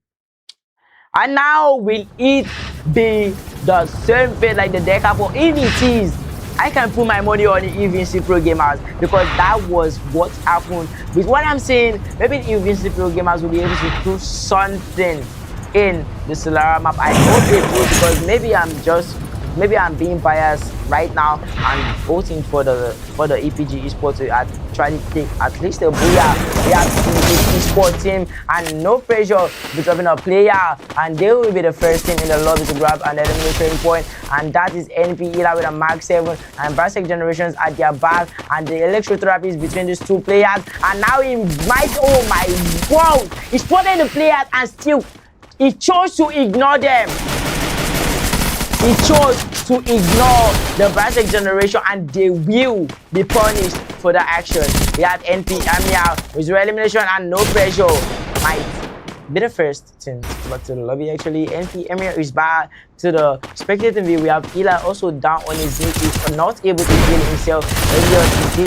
And now will it be the same fate like the Deca Cup? If it is, I can put my money on the Invincible Pro Gamers, because that was what happened. With what I'm saying, maybe the Invincible Pro Gamers will be able to do something in the Solara map. I hope they do, because maybe I'm being biased right now and voting for the EPG esports to try to take at least a booyah. We have the esports team, and no pressure be dropping a player, and they will be the first team in the lobby to grab an elimination point, and that is NP Ela with a Mark 7 and Brasek Generations at their back, and the electrotherapy is between these two players, and now he might, oh my god, he spotted the players and still he chose to ignore them. He chose to ignore the Brasek Generation, and they will be punished for that action. We have NP Amia with zero elimination and no pressure. Might be the first team but to the lobby. Actually, NP Amia is back to the spectating view. We have Ela also down on his knee. He's not able to heal himself.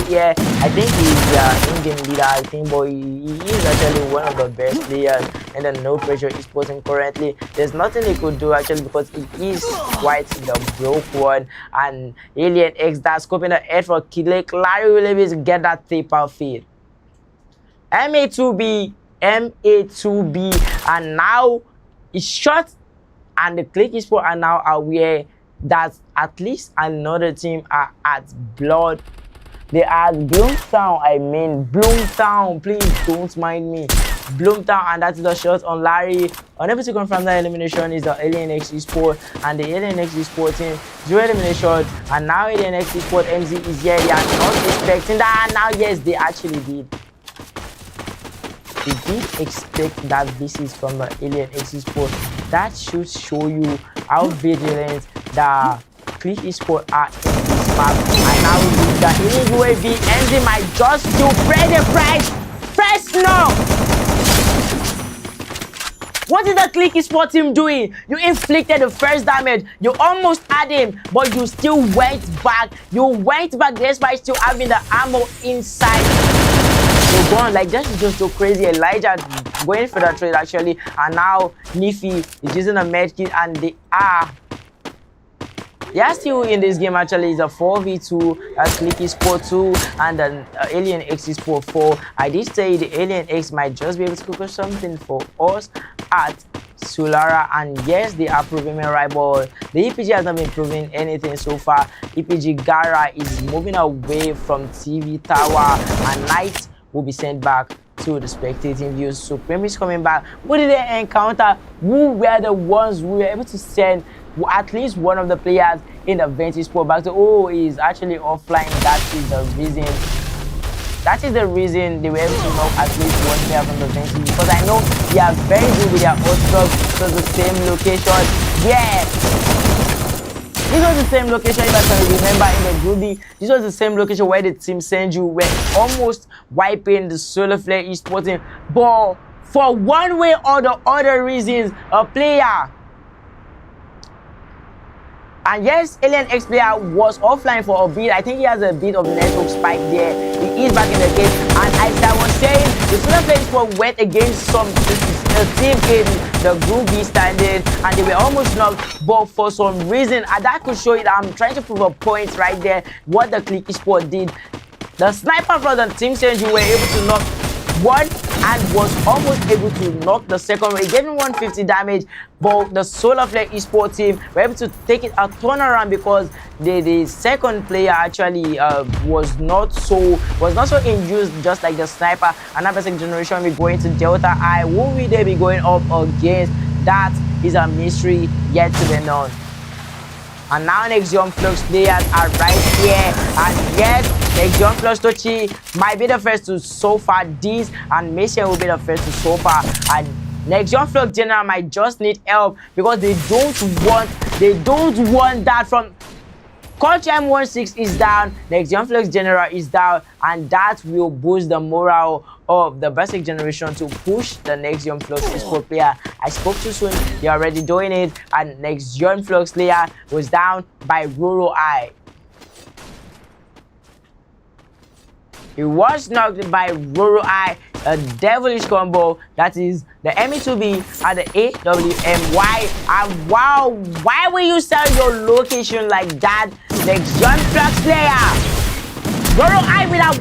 Yeah, I think he's the in-game leader, I think, but he is actually one of the best players in the no pressure esports team currently. There's nothing he could do actually, because he is quite the broke one, and Alien X that's scoping the head for Kidlake. Larry will able to get that tape-out feed. MA2B, and now it's shot, and the Click Esports are now aware that at least another team are at blood. They are at Bloomtown, I mean Bloomtown, please don't mind me. Bloomtown, and that is the shot on Larry. Unable to confirm that elimination is the Alien X Esports, and the Alien X Esports team zero elimination, and now Alien X Esports MZ is here. They are not expecting that, and now yes, they actually did. They did expect that visit from the Alien X Esports. That should show you how vigilant the Click Esports are in this map. And now the Alien UAV MZ might just do pay the price. First no! What is the Click Esports team doing? You inflicted the first damage. You almost had him, but you still went back. You went back despite still having the ammo inside. So go on, like this is just so crazy. Elijah going for the trade actually, and now Nifi is using a med kit, and they are still in this game actually. It's a 4v2, that's Click Esports 2 and an Alien X Esports 4. I did say the Alien X might just be able to cook something for us at Solara, and yes, they are proving me right, but the EPG has not been proving anything so far. EPG Gara is moving away from TV Tower, and Knight will be sent back to the spectating views. Supreme is coming back. What did they encounter? Who were the ones who were able to send at least one of the players in the Ventus Sport back to, oh, he's actually offline. That is the reason. That is the reason they were able to knock at least one player from the Ventus, because I know they are very good with their hot to the same location. Yeah. This was the same location, if I can remember, in the Group B. This was the same location where the team Senju were almost wiping the Solar Flare Esports team. But for one way or the other reasons, a player, and yes, Alien X player was offline for a bit. I think he has a bit of network spike there. He is back in the game. And as I was saying, the Solar Flare Esports went against a team in the Group B standing, and they were almost knocked, but for some reason, and that could show it. I'm trying to prove a point right there what the Click Esports did. The sniper from the team Senju were able to knock one and was almost able to knock the second one. It gave him 150 damage, but the Solar Flare Esports team were able to take it a turnaround, because the second player actually was not so induced, just like the sniper. Another second generation will be going to Delta I. Who will they be going up against? That is a mystery yet to be known. And now next Young Flux players are right here, and yes, next Young Flux Tochi might be the first to so far this, and Messiah will be the first to so far. And next Young Flux General might just need help, because they don't want that from Coach M16 is down, next Young Flux General is down, and that will boost the morale of the basic generation to push the next Young Flux Esports player. I spoke too soon, they're already doing it, and next Young Flux player was down by Roro I. He was knocked by Roro I, a devilish combo. That is the ME2B and the AWM. And wow, why will you sell your location like that? Next Young Flux player. Roro I without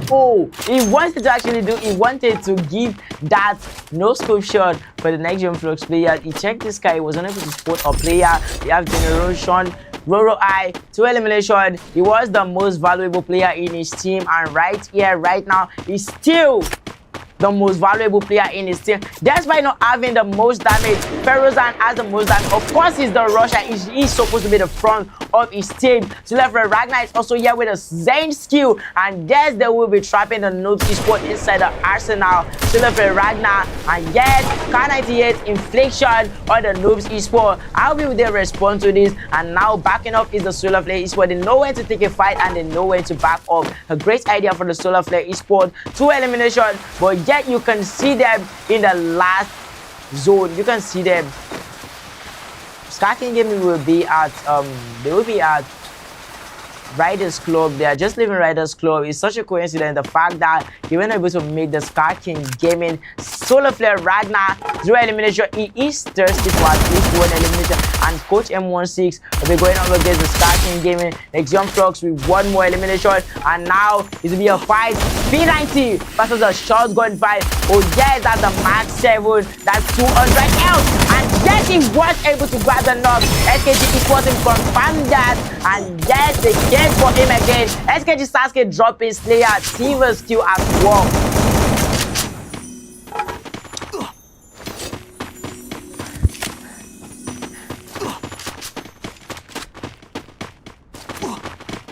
he wanted to actually do, he wanted to give that no scope shot for the next Gen Flux player. He checked this guy, he was unable to spot a player. We have Generation Roro I, 2 elimination. He was the most valuable player in his team, and right here, right now, he's still the most valuable player in his team. Despite not having the most damage, Ferozan has the most damage. Of course, he's the rusher. He's supposed to be the front of his team. So left Ragnar is also here with a Zen skill, and yes, they will be trapping the Noobs Esports inside the arsenal. So left Ragnar, and yes, K98 infliction on the Noobs Esports. How will they respond to this? And now backing up is the Solar Flare Esports. They know when to take a fight and they know when to back up. A great idea for the Solar Flare Esports. 2 eliminations, but yet you can see them in the last zone. You can see them. Starting Gaming will be at they will be at Riders Club. They are just leaving Riders Club. It's such a coincidence, the fact that he were able to make the Scar King Gaming. Solar Flare Ragnar, 0 elimination. He is thirsty for at least 1 elimination. And Coach M16 will be going up against the Scar King Gaming. Nexium Flux with 1 more elimination. And now it will be a fight. P90 versus a shotgun fight. Oh yes, that's a Mark 7. That's 200 health. And yes, he was able to grab the knock. SKG Esports confirmed that. And yes, they get for him again. SKG Sasuke dropping Slayer. Silver skill at work.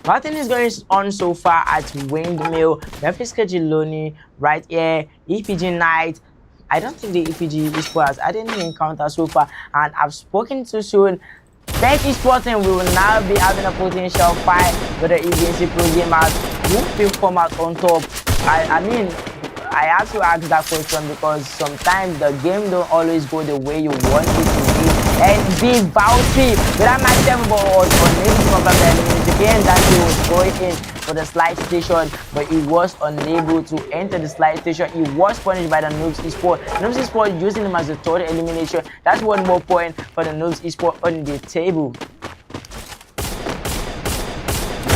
Nothing is going on so far at Windmill. Memphis Kajiloni right here. EPG Knight. I don't think the EPG Esports I didn't encounter so far, and I've spoken too soon. Bench Esports and we will now be having a potential fight with the EVNC Pro Gamers who will come out on top. I mean, I have to ask that question because sometimes the game don't always go the way you want it to be. And Big Bounty with that Max 7 but was unable to confirm the elimination again that he was going in for the slide station, but he was unable to enter the slide station. He was punished by the Noobs Esports. Noobs Esports using him as the third elimination. That's 1 more point for the Noobs Esports on the table.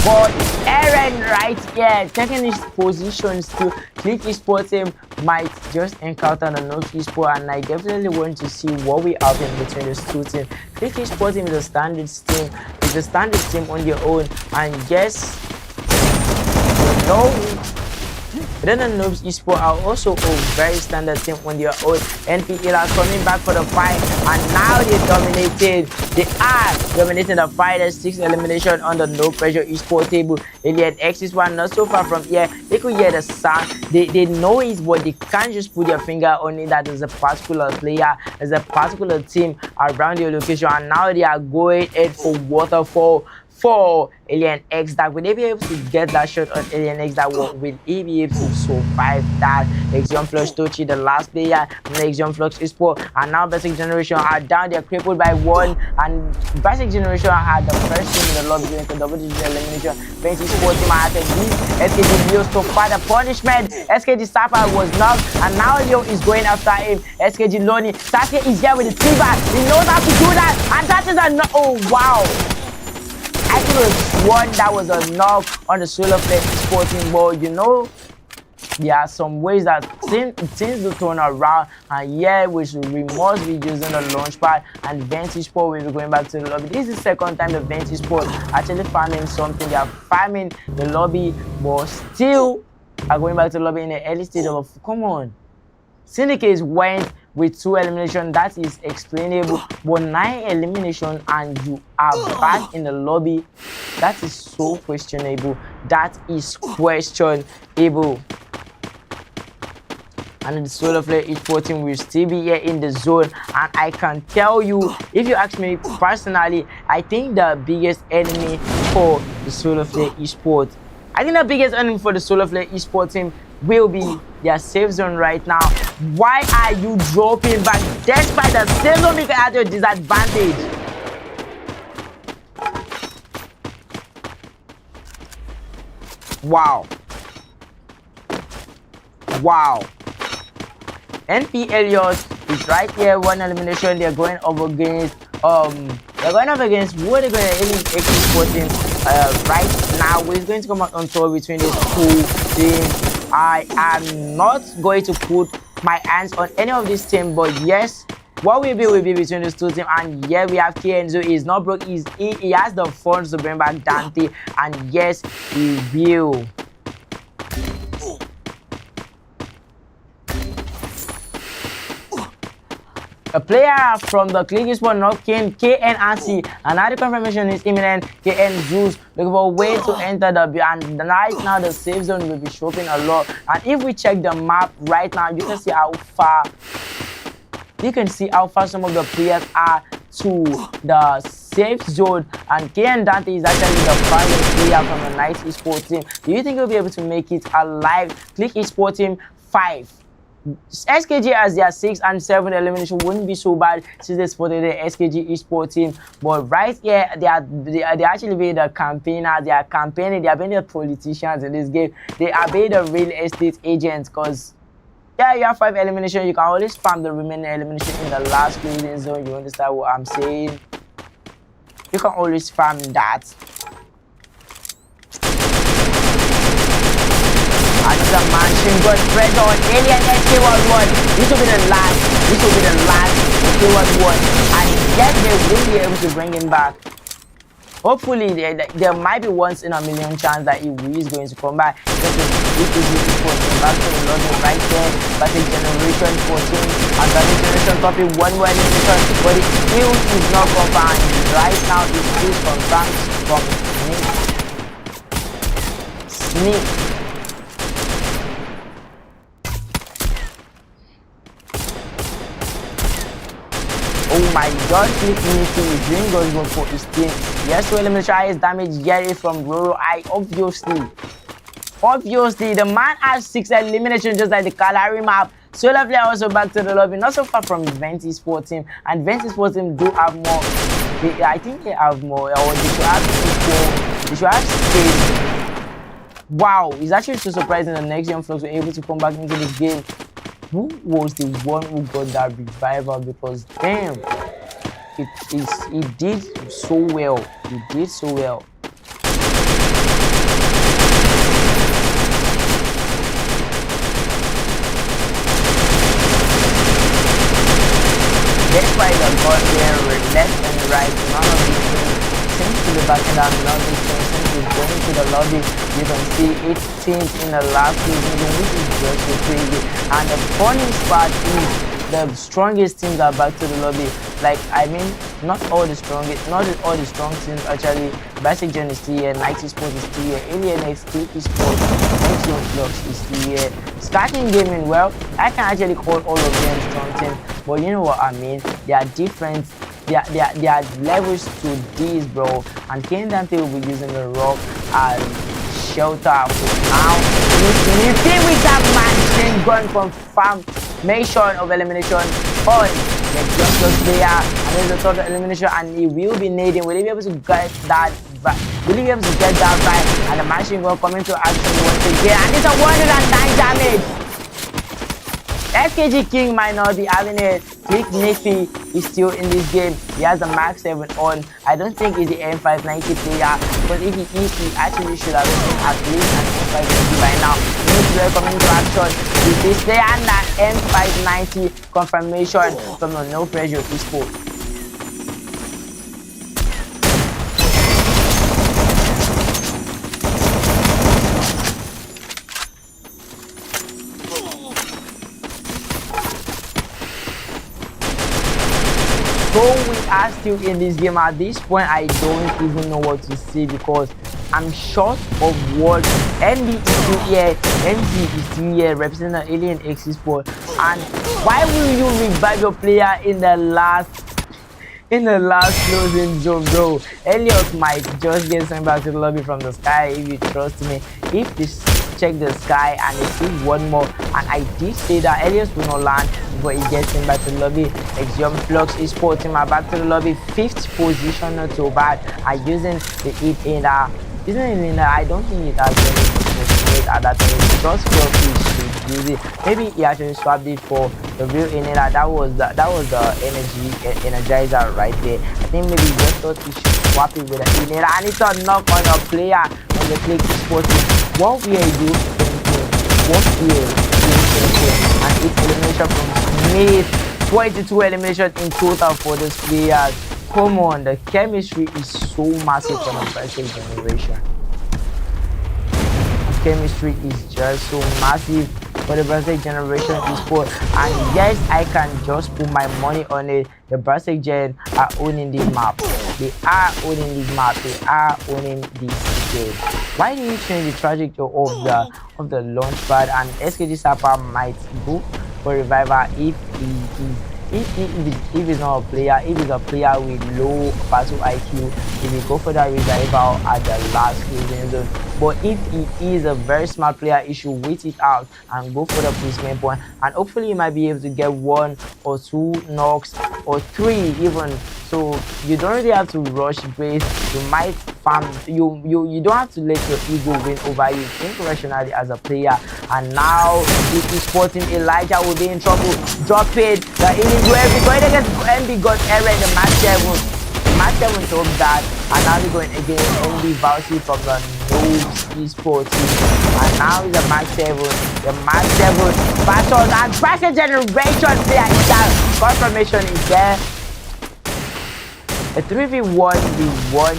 But Aaron right here taking his positions to Click Esports team might just encounter the Noobs Esports, and I definitely want to see what we have in between those two teams. Click Esports team is a standard team. It's a standard team on their own, and yes, you know, then the Noobs Esports are also a very standard team on their own. NPL are coming back for the fight, and now they dominated. They are dominating the fight at 6 elimination on the no pressure esports table. Alien X is one not so far from here. They could hear the sound. They know it, but they can't just put their finger on it that there's a particular player, there's a particular team around your location, and now they are going in for waterfall for Alien X. That will they be able to get that shot on Alien X? That will he be able to survive that? Nexium Flux Tochi, the last player, Nexium Flux Esports, and now Basic Generation are down. They're crippled by 1, and Basic Generation are the first team in the lobby going to double-digit elimination. Bench Esports team are at least SKG Leo so far the punishment. SKG Sapa was knocked, and now Leo is going after him. SKG Loni, Sasuke is here with the silver. He knows how to do that, and that is a no. Oh wow! I think it was one that was a knock on the Solar Flare Esports team, but you know, there are some ways that things will turn around, and yeah, we must be using the launch pad, and Venti Sport will be going back to the lobby. This is the second time the Venti Sport actually farming something. They are farming the lobby, but still are going back to the lobby in the early stage of, come on. Syndicates went with 2 eliminations, that is explainable, but 9 eliminations and you are back in the lobby, that is so questionable. That is questionable. And the Solar Flare Esports team will still be here in the zone, and I can tell you, if you ask me personally, I think the biggest enemy for the Solar Flare Esports, team will be their safe zone right now. Why are you dropping back despite the safe zone being at your disadvantage? Wow. Wow. NP Elliot is right here, 1 elimination. They're going up against who are they going to eliminate? Esports team right now. who is going to come out on top between these two teams. I am not going to put my hands on any of this team, but yes, what will be between these two teams. And yeah, we have Kenzo. He's not broke. He has the funds to bring back Dante, and yes, he will. A player from the Click Esports North King, KNRC, another confirmation is imminent. KN Zeus looking for a way to enter the and right now the safe zone will be showing a lot. And if we check the map right now, you can see how far some of the players are to the safe zone, and KN Dante is actually the farthest player from the Night Esports team. Do you think he'll be able to make it alive? Click Esports team 5. SKG as their 6 and 7 elimination wouldn't be so bad since they spotted the SKG esports team. But right here, they actually being the campaigners. They are campaigning. They are being the politicians in this game. They are being the real estate agents. Cause yeah, you have 5 elimination. You can always farm the remaining elimination in the last closing zone. You understand what I'm saying? You can always farm that. Another machine gun pressure on Alien SK11. This will be the last. SK11. And yet they will be able to bring him back. Hopefully, there might be once in a million chance that he is going to come back. This is back to the lobby right there. Back to generation 14. And that generation topic 1 more elimination. But the skill is not confirmed. Right now, it is confirmed from Sneak. Oh my god, Click Unity is doing good for his team. Yes, to eliminate highest damage get it from Roro I, obviously. The man has 6 eliminations just like the Kalahari map. So lovely, also back to the lobby, not so far from Venti Sports team. And Venti Sports team do have more. I think they have more, or they should have They should have space. Wow, it's actually so surprising the next young folks were able to come back into this game. Who was the one who got that revival? Because damn, he did so well. He did so well. Despite the gun there left and right, none of these things seems to be backing down. None of these things seems to be going to the lobby. You can see 8 teams in the last season, which is just so crazy. And the funniest part is the strongest teams are back to the lobby. Like, I mean, not all the strong teams actually. Basic Gen is still here, Night Esports is still here, Alien X, Click Esports, Flux is still here. Starting Gaming, well, I can actually call all of them strong teams, but you know what I mean? They are different. There are levels to these, bro. And Ken Dante will be using the rock as shelter for now. You think with that machine gun confirmation of elimination on the just player, and then the total elimination, and he will be needing. Will he be able to get that back? Will he be able to get that right? And the machine gun coming to action once again, and it's a 109 damage. SKG King might not be having it. Click Nifty is still in this game. He has the Max 7 on. I don't think he's the M590 player, but if he is, he actually should have been at least an M590 by now. New player coming to action with this player and that M590 confirmation from the No Pressure Esports. So we are still in this game. At this point, I don't even know what to say because I'm short of words. NB is still here, NC is still here, representing the Alien X Esports. And why will you revive your player in the last closing zone, bro? Elliot might just get sent back to the lobby from the sky if you trust me. If this check the sky and they see one more, and I did say that Elliot will not land before he gets him back to the lobby. Extreme Flux Esports team are back to the lobby, 5th position, not so bad. I'm using the 8 in I don't think it has any at that time. It just felt he should use it. Maybe he actually swapped it for the real inhaler. That was the energizer right there. I think maybe he just thought he should swap it with the inhaler, and it's a knock on a player. from the Click Esports team. What we are used what year 2024, and 8 elimination from Smith, 22 elimination in total for this players. Come on, the chemistry is so massive from the Brazil generation. The chemistry is just so massive for the Brazil generation esport, and yes, I can just put my money on it. The Brazil gen are owning this map. They are owning this map. They are owning this game. Why do you change the trajectory of the launch pad? And SKG Sapa might go for revival if he's not a player. If he's a player with low battle IQ, he will go for that revival at the last closing zone. But if he is a very smart player, he should wait it out and go for the placement point, and hopefully he might be able to get 1 or 2 knocks or 3 even. So you don't really have to rush base. You might farm. You don't have to let your ego win over you. Think rationally as a player. And now this is sporting Elijah will be in trouble. Drop it. The inning where we going against MB got error in the match 7. Match 7 told that, and now we're going against MB Valsi from the No Esports team. And now is the match 7. The match 7 battles and Bracket Generation player is that confirmation is there. A 3v1 v1.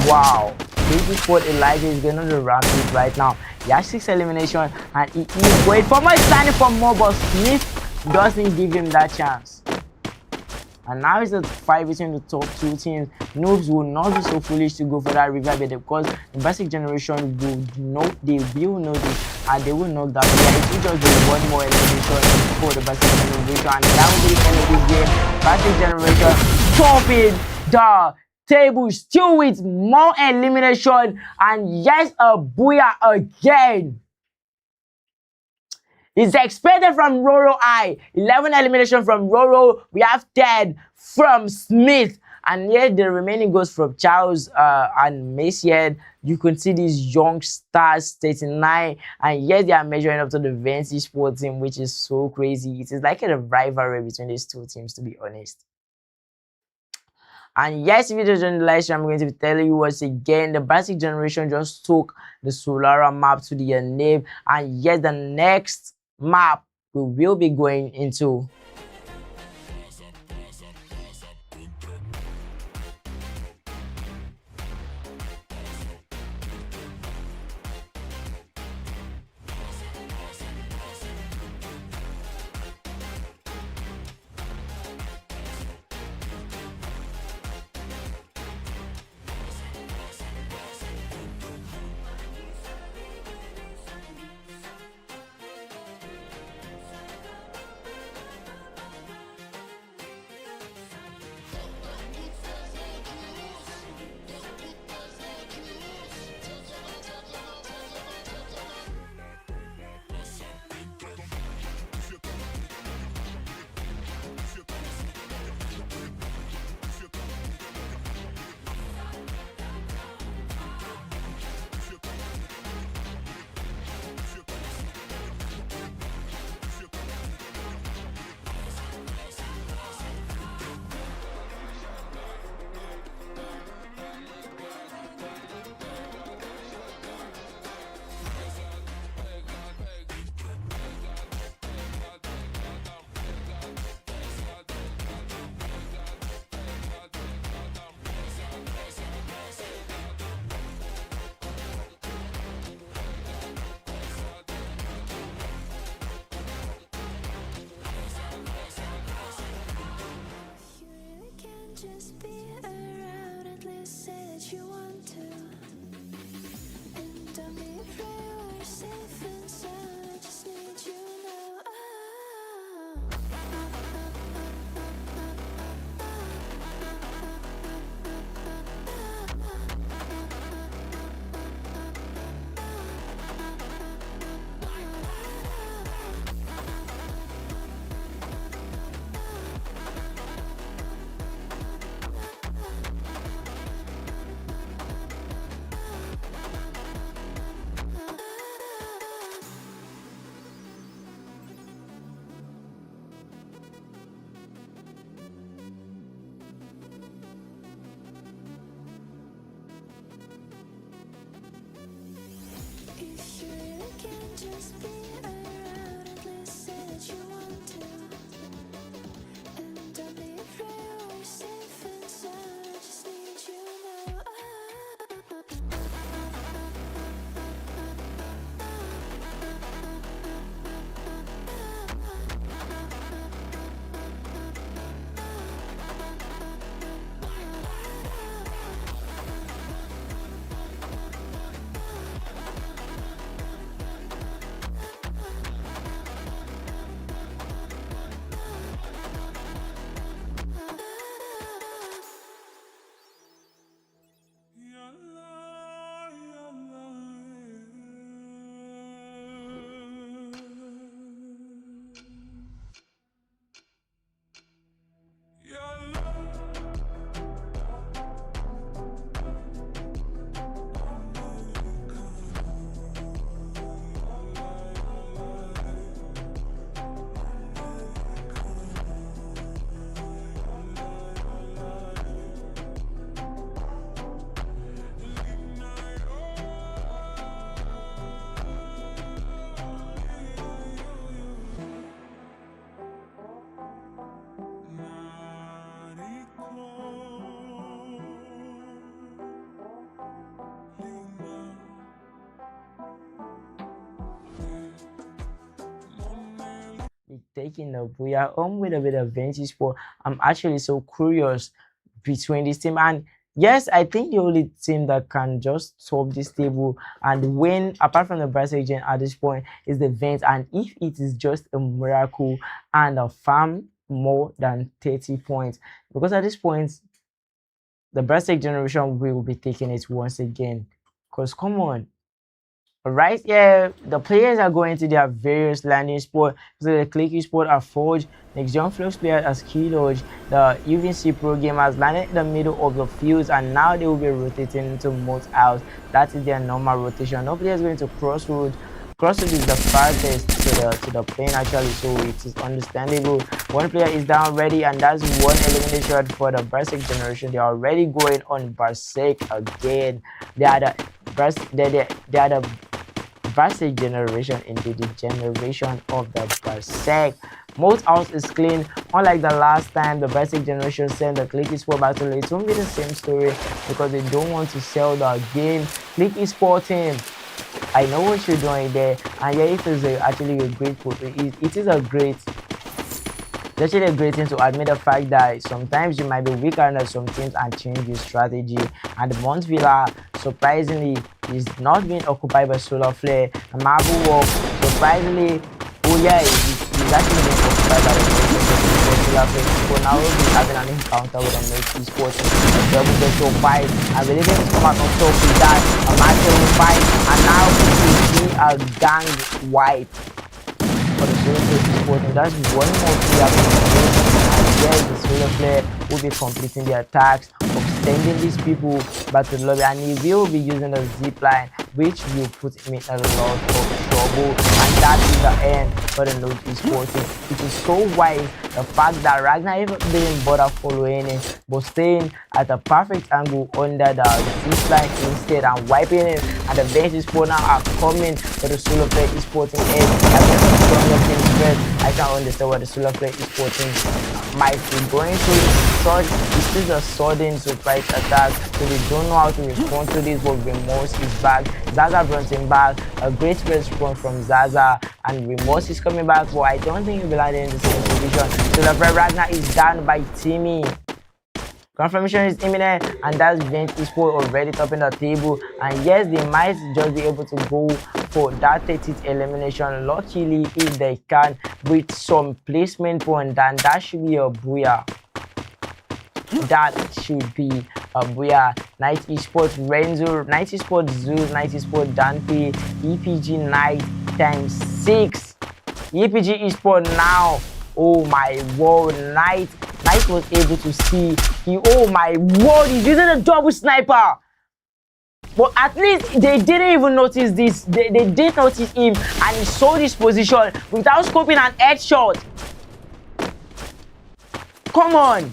Wow. This is what Elijah is going on the rampage right now. He has 6 elimination and he is going for more, standing for more, but Smith doesn't give him that chance. And now it's a fight between the top 2 teams. Noobs will not be so foolish to go for that revive because the basic generation will know, they will know this, and they will knock that player. It will just be 1 more elimination for the basic generation, and that will be the end of this game. Basic generation topping the table still with more elimination, and yes, a booyah again. It's expected from Roro I. 11 elimination from Roro. We have 10 from Smith. And yet the remaining goes from Charles and Maciel. You can see these young stars, 39. And yes, they are measuring up to the Vantage Sport team, which is so crazy. It is like a rivalry between these 2 teams, to be honest. And yes, if you just joined the live stream, I'm going to be telling you once again, the basic generation just took the Solara map to the name. And yes, the next map we will be going into taking the booyah with a bit of Vinci Sport. I'm actually so curious between this team, and yes, I think the only team that can just top this table and win apart from the Brazilian at this point is the Vents. And if it is just a miracle and a farm more than 30 points, because at this point the Brazilian generation will be taking it once again. Because come on, right, yeah, the players are going to their various landing spot. So the clicky spot are Forge, next young Flux player as Keylodge, the UVC pro game has landed in the middle of the fields, and now they will be rotating into Moat House. That is their normal rotation. No player is going to Crossroads. Crossroads is the farthest to the plane actually, so it is understandable. One player is down ready, and that's one elimination for the Berserk generation. They are already going on Berserk again. They are the they are the Berserk generation into the generation of the Berserk. Most house is clean. Unlike the last time the Berserk generation sent the Click Esport battle, it won't be the same story because they don't want to sell the game. Click Esport team, I know what you're doing there, and yeah, it is actually a great it is a great it's actually a great thing to admit the fact that sometimes you might be weaker than some teams and change your strategy. And Mont Villa surprisingly is not being occupied by Solar Flare. And Marble Walk surprisingly, oh yeah, he's actually being occupied by the Solar Flare. So now we'll be having an encounter with a Mate Esports, a double virtual fight. I believe him to come out on top with that, a match fight, and now we see a gang wipe for the Solar Flare Esports. And that's one more player and yes, the Solar Flare will be completing the attacks, sending these people back to the lobby, and he will be using the zip line, which will put him in a lot of trouble. And that is the end for the Node Esports. It is so wise the fact that Ragnar even didn't bother following it, but staying at a perfect angle under the zip line instead and wiping it. And the bench Esports now are coming for the Solar Flare Esports edge. I can't understand what the Solar Flare Esports might be going through. This is a sudden surprise attack, so they don't know how to respond to this, but Remorse is back. Zaza brought him back. A great response from Zaza, and Remorse is coming back, but I don't think he'll be landing in the same position. So the Red Ragnar is down by Timmy. Confirmation is imminent, and that's Vent Esports already topping the table. And yes, they might just be able to go for that 30th elimination. Luckily, if they can, with some placement point, then that should be a booyah. That should be a booyah. Night Esports Renzo, Night Esports Zeus, Night Esports Dante, EPG Night times 6. EPG Esports now. Oh my word, Night was able to see. Oh my word, he's using a double sniper. But at least they didn't even notice this. They did notice him, and he saw this position without scoping an headshot. Come on.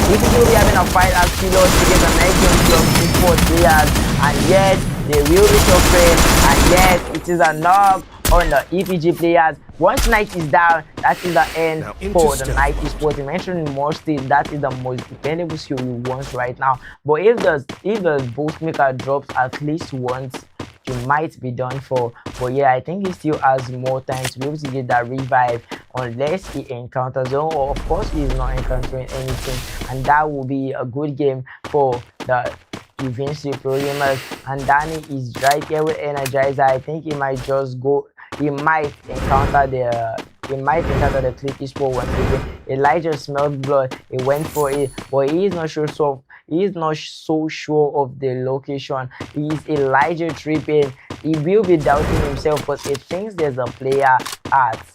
If we will be having a fight as kilos to get the next game from esports players, and yes, they will be suffering, and yes, it is a knock on the EPG players. Once Night is down, that is the end for the Night Esports. You mentioned mostly that is the most dependable skill you want right now. But if the boost maker drops at least once, you might be done for. But yeah, I think he still has more time to be able to get that revive unless he encounters zone, or of course he is not encountering anything, and that will be a good game for the Vinci programmers. And Danny is right here with Energizer. I think he might just go. He might encounter the Click Esport once again. Elijah smelled blood. He went for it, but he is not sure. So he is not so sure of the location. He is Elijah tripping. He will be doubting himself, but he thinks there's a player at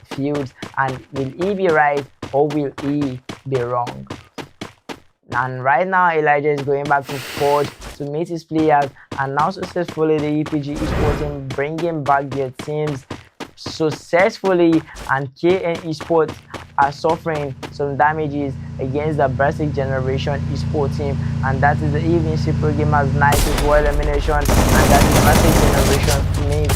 fields. And will he be right or will he be wrong? And right now Elijah is going back to Forge to meet his players, and now successfully the EPG Esports team bringing back their teams successfully, and KN Esports are suffering some damages against the Brazilian generation Esports team, and that is the evening Super Gamers Night with one elimination, and that is Brazilian generation made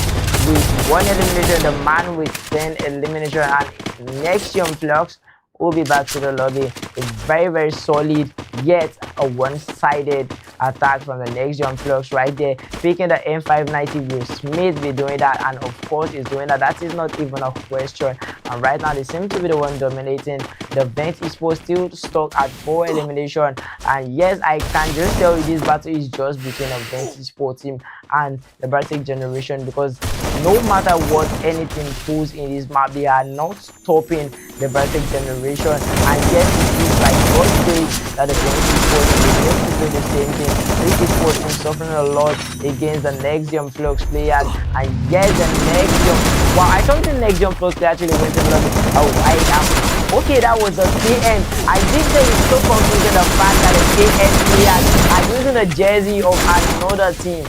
with 1 elimination, the man with 10 elimination, and next young Flux will be back to the lobby. It's very solid, yet a one-sided attack from the next jump flux right there, picking the M590. Will Smith be doing that? And of course, he's doing that. That is not even a question. And right now, they seem to be the one dominating. The Vent Esports still stuck at 4 elimination. And yes, I can just tell you this battle is just between a Vent Esports team and the Bartek generation, because no matter what anything pulls in this map, they are not stopping the Bartek generation. And yes, it is like God's grace that the Vent Esports will be able to do the same thing. This Esports is suffering a lot against the Nexium Flux players. And yes, the Nexium, wow, I thought the Nexium Flux player actually went to the lobby. Oh, I am. Okay, that was a KN. I think that is so confusing, the fact that the KN players are using the jersey of another team.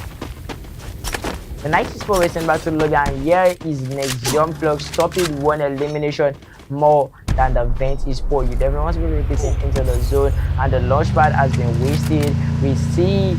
The 94 racing back to the lobby, and here is Nexium Flux stopping 1 elimination more than the Vent Esports. You definitely want to be repeating into the zone, and the launch pad has been wasted. We see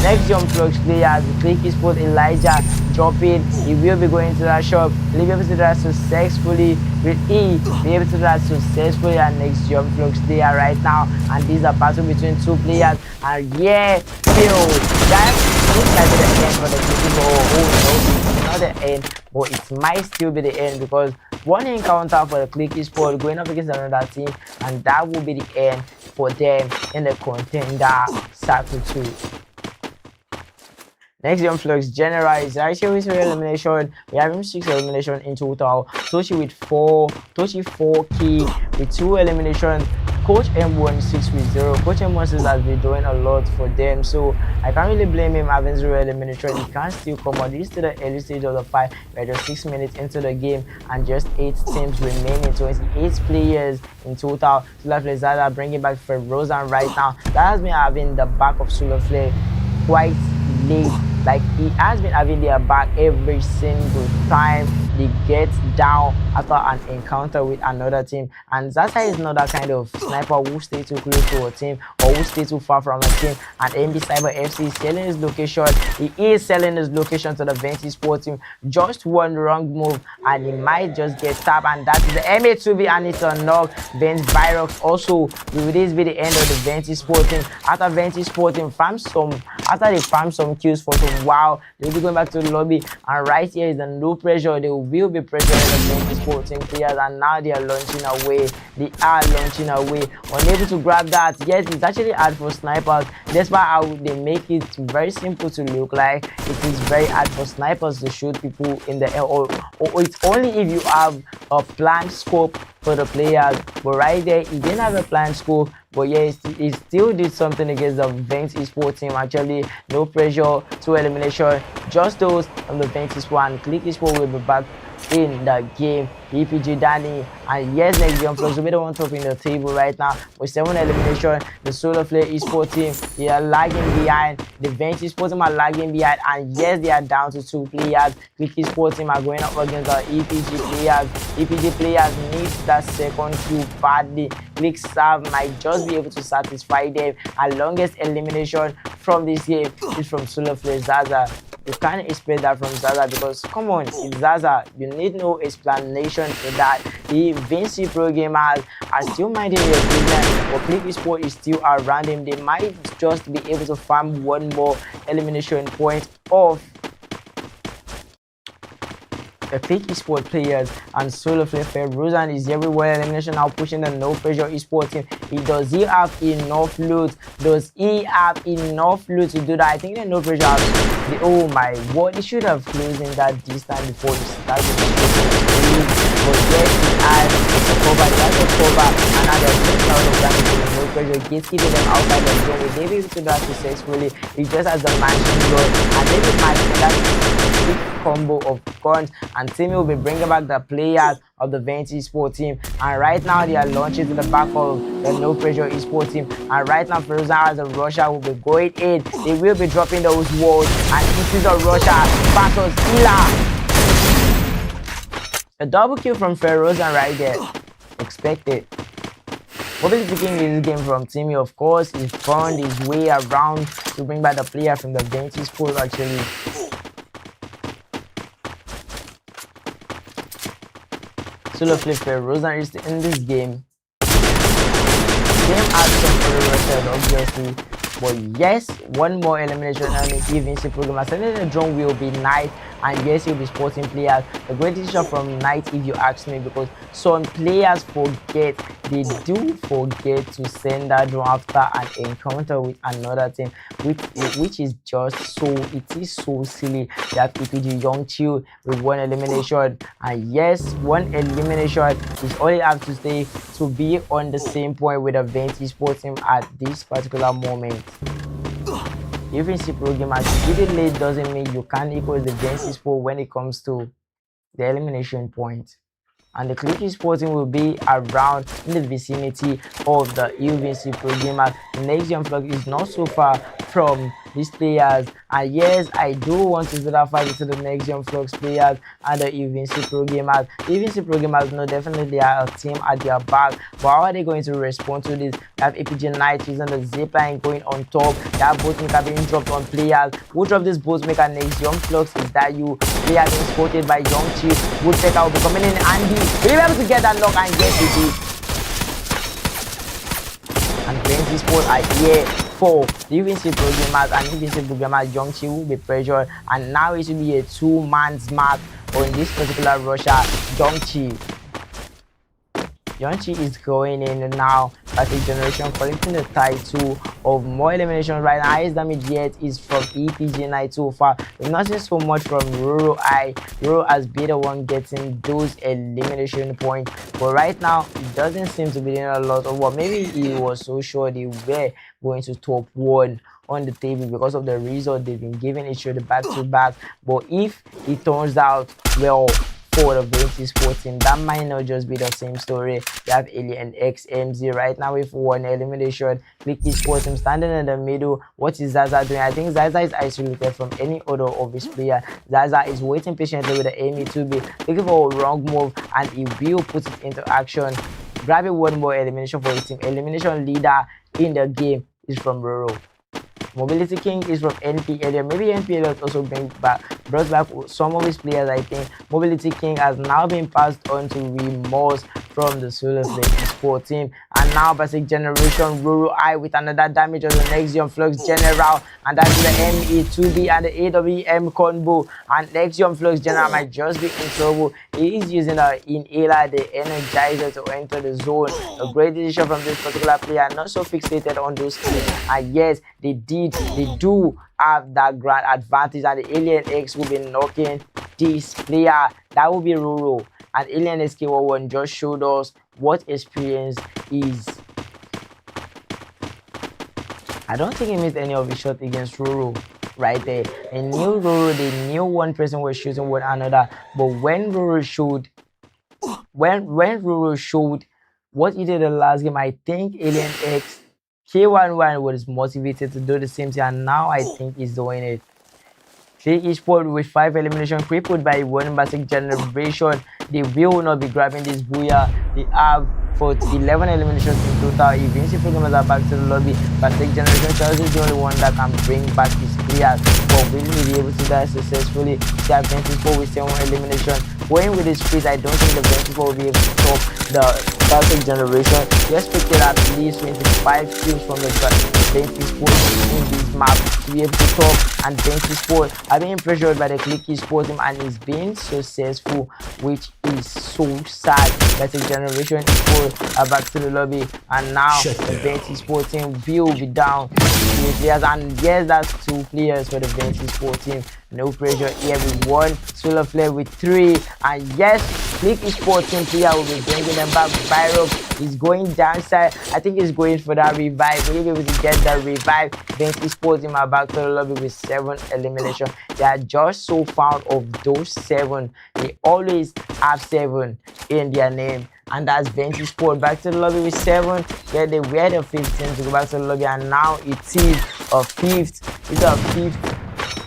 Nexium Flux players, Click Esports Elijah dropping. He will be going to that shop. He'll be able to do that successfully. Will he be able to do that successfully? And Nexium Flux player right now, and this is a battle between 2 players. And yeah, Phil, that looks like the end for the Click Esports. Oh no, it's not the end, but it might still be the end, because one encounter for the Click Esports going up against another team, and that will be the end for them in the contender circle 2. Nexium Flux General is right here with elimination. We have him 6 elimination in total. Toshi with 4, Toshi 4K with 2 eliminations. Coach M1 6 with 0. Coach M1 has been doing a lot for them, so I can't really blame him having 0 elimination. He can still come out. This is to the early stage of the fight. We're just 6 minutes into the game and just 8 teams remaining. 28 players in total. Sulafle Zaza bringing back Ferozan right now. That has been having the back of Sulafle quite late. Like, he has been having their back every single time they get down after an encounter with another team. And Zaza is not that kind of sniper who stay too close to a team or who stay too far from a team. And MB Cyber FC is selling his location. He is selling his location to the Vent Esports team. Just one wrong move and he might just get tapped. And that is the MA2B, and it's a knock. Vent Virox also. Will this be the end of the Vent Esports team? After Vent Esports team after they farm some kills for some wow, they'll be going back to the lobby, and right here is the no pressure. They will be pressuring the Vent Esports team players, and now they are launching away. They are launching away, unable to grab that. Yes, it's actually hard for snipers. Despite how they make it very simple to look like, it is very hard for snipers to shoot people in the air, or it's only if you have a planned scope for the players. But right there, he didn't have a planned scope. But yeah, he still did something against the Vent Esports team. Actually, no pressure, 2 elimination, just those on the Vent Esports, and Click Esports will be back in the game. EPG Danny, and yes, Nexium Flux will be the one topping the table right now with 7 elimination. The Solar Flare Esports team, they are lagging behind. The Vent Esports team are lagging behind, and yes, they are down to 2 players. Click Esports team are going up against the EPG players. EPG players need that second kill badly. Click Serve might just be able to satisfy them. Our longest elimination from this game is from Solar Flare Zaza. You can't expect that from Zaza, because come on, it's Zaza. You need no explanation for that. The Vinci Pro gamers are still minding their business, but Click Esports is still around him. They might just be able to farm one more elimination point off the Click Esports players. And Solo Flare Ferozan is everywhere. Elimination now pushing the no pressure esports team. Does he have enough loot? Does he have enough loot to do that? I think the no pressure has the, oh my word, he should have closed in that distance before he started the game. But yes, he has the cover, he has the cover, and now they're taking out of damage with the no pressure. He's keeping them outside the zone. Will they be able to do that successfully? He just has the machine gun, and they be matching that big combo of guns, and Timmy will be bringing back the players of the Vent Esports team. And right now they are launching to the back of the no pressure esports team, and right now Ferozan as a rusher will be going in. They will be dropping those walls, and this is a rusher versus Ila. A double kill from Ferozan right there. Expected. What is taking this game from Timmy? Of course, he found his way around to bring back the player from the Vent Esports actually. Solo Flip Ferozan is in this game. Game has some other record, obviously. But yes, one more elimination on the evening program. Sending the drone will be nice, and yes, he'll be sporting players. A great decision from Knight, if you ask me, because some players forget, they do forget to send that drone after an encounter with another team, which is just so, it is so silly. That EPG Young Chill with one elimination, and yes, one elimination is all you have to stay to be on the same point with the Venti Sports team at this particular moment. Even see pro game as you did it late doesn't mean you can't equal the Venti Sport when it comes to the elimination point. And the Clicky Sports team will be around in the vicinity of the UVC Pro Gamer. The next young flock is not so far from these players, and yes, I do want to start fight to the next young flux players and the UVC Pro Gamers. The UVC Pro Gamers know definitely are a team at their back, but how are they going to respond to this? They have APG Knight using the zipline going on top. They have both maker being dropped on players. Who drop this boat maker next? Young flux, is that you? Player being spotted by Young Chief. Woodpecker will be coming in. Andy will be able to get that knock, and yes, he did. And Plenty Sports are here for the UVC Pro Gamers, and UVC Pro Gamers Young Chi will be pressured, and now it will be a two-man's mark on this particular Russia. Young Chi is going in now as a generation collecting the title of more eliminations right now. Highest damage yet is from EPG Knight so far. We've not seen so much from Roro I. Roro has been the one getting those elimination points, but right now it doesn't seem to be doing a lot of what. Maybe he was so sure they were going to top one on the table because of the result they've been giving each other back to back. But if it turns out well for the Venti Sports team, that might not just be the same story. They have Alien XMZ right now with one elimination. Clicky Sports team standing in the middle. What is Zaza doing? I think Zaza is isolated from any other of his player. Zaza is waiting patiently with the Amy to be looking for a wrong move, and he will put it into action, grabbing one more elimination for his team. Elimination leader in the game is from Roro. Mobility King is from NPL. Maybe NPL also brought back some of his players. I think Mobility King has now been passed on to Remorse from the Solo Sport team. And now Basic Generation Ruru I with another damage on the Nexium Flux General. And that's the ME2B and the AWM combo. And Nexium Flux General might just be in trouble. He is using the inhaler, the energizer, to enter the zone. A great decision from this particular player, not so fixated on those kills. And yes, they do have that grand advantage, and the Alien X will be knocking this player. That will be Ruru. And Alien SK11 just showed us what experience is. I don't think he missed any of his shots against Ruru right there. They knew Ruru, they knew one person was shooting one another, but when Ruru showed what he did in the last game, I think Alien X K11 was motivated to do the same thing, and now I think he's doing it. Each sport with 5 eliminations crippled by one Basic Generation. They will not be grabbing this booyah. They have for 11 eliminations in total. Eventually, programmers are back to the lobby. Basic Generation Charles is the only one that can bring back his players, but will he be able to die successfully? They have 24 with 7 eliminations. Going with this speed, I don't think the 24 will be able to stop the Basic Generation. We expected at least 25 kills from the Venti Sports in this map to be able to top, and Venti Sports are being pressured by the Clicky Sports team, and is being successful, which is so sad. Basic Generation is back to the lobby, and now the Venti Sports team will be down to 3 players, and yes, that's 2 players for the Venti Sports team. No pressure here with 1 Solar Flare with 3, and yes, Clicky Sports team player will be bringing them back. Viral is going downside. I think he's going for that revive. Will he be able to get that revive? Venti Sports team are back to the lobby with 7 eliminations. They are just so fond of those 7. They always have 7 in their name, and that's Venti Sport back to the lobby with 7. Yeah, they were the 5th team to go back to the lobby, and now it is a 5th. It's a 5th.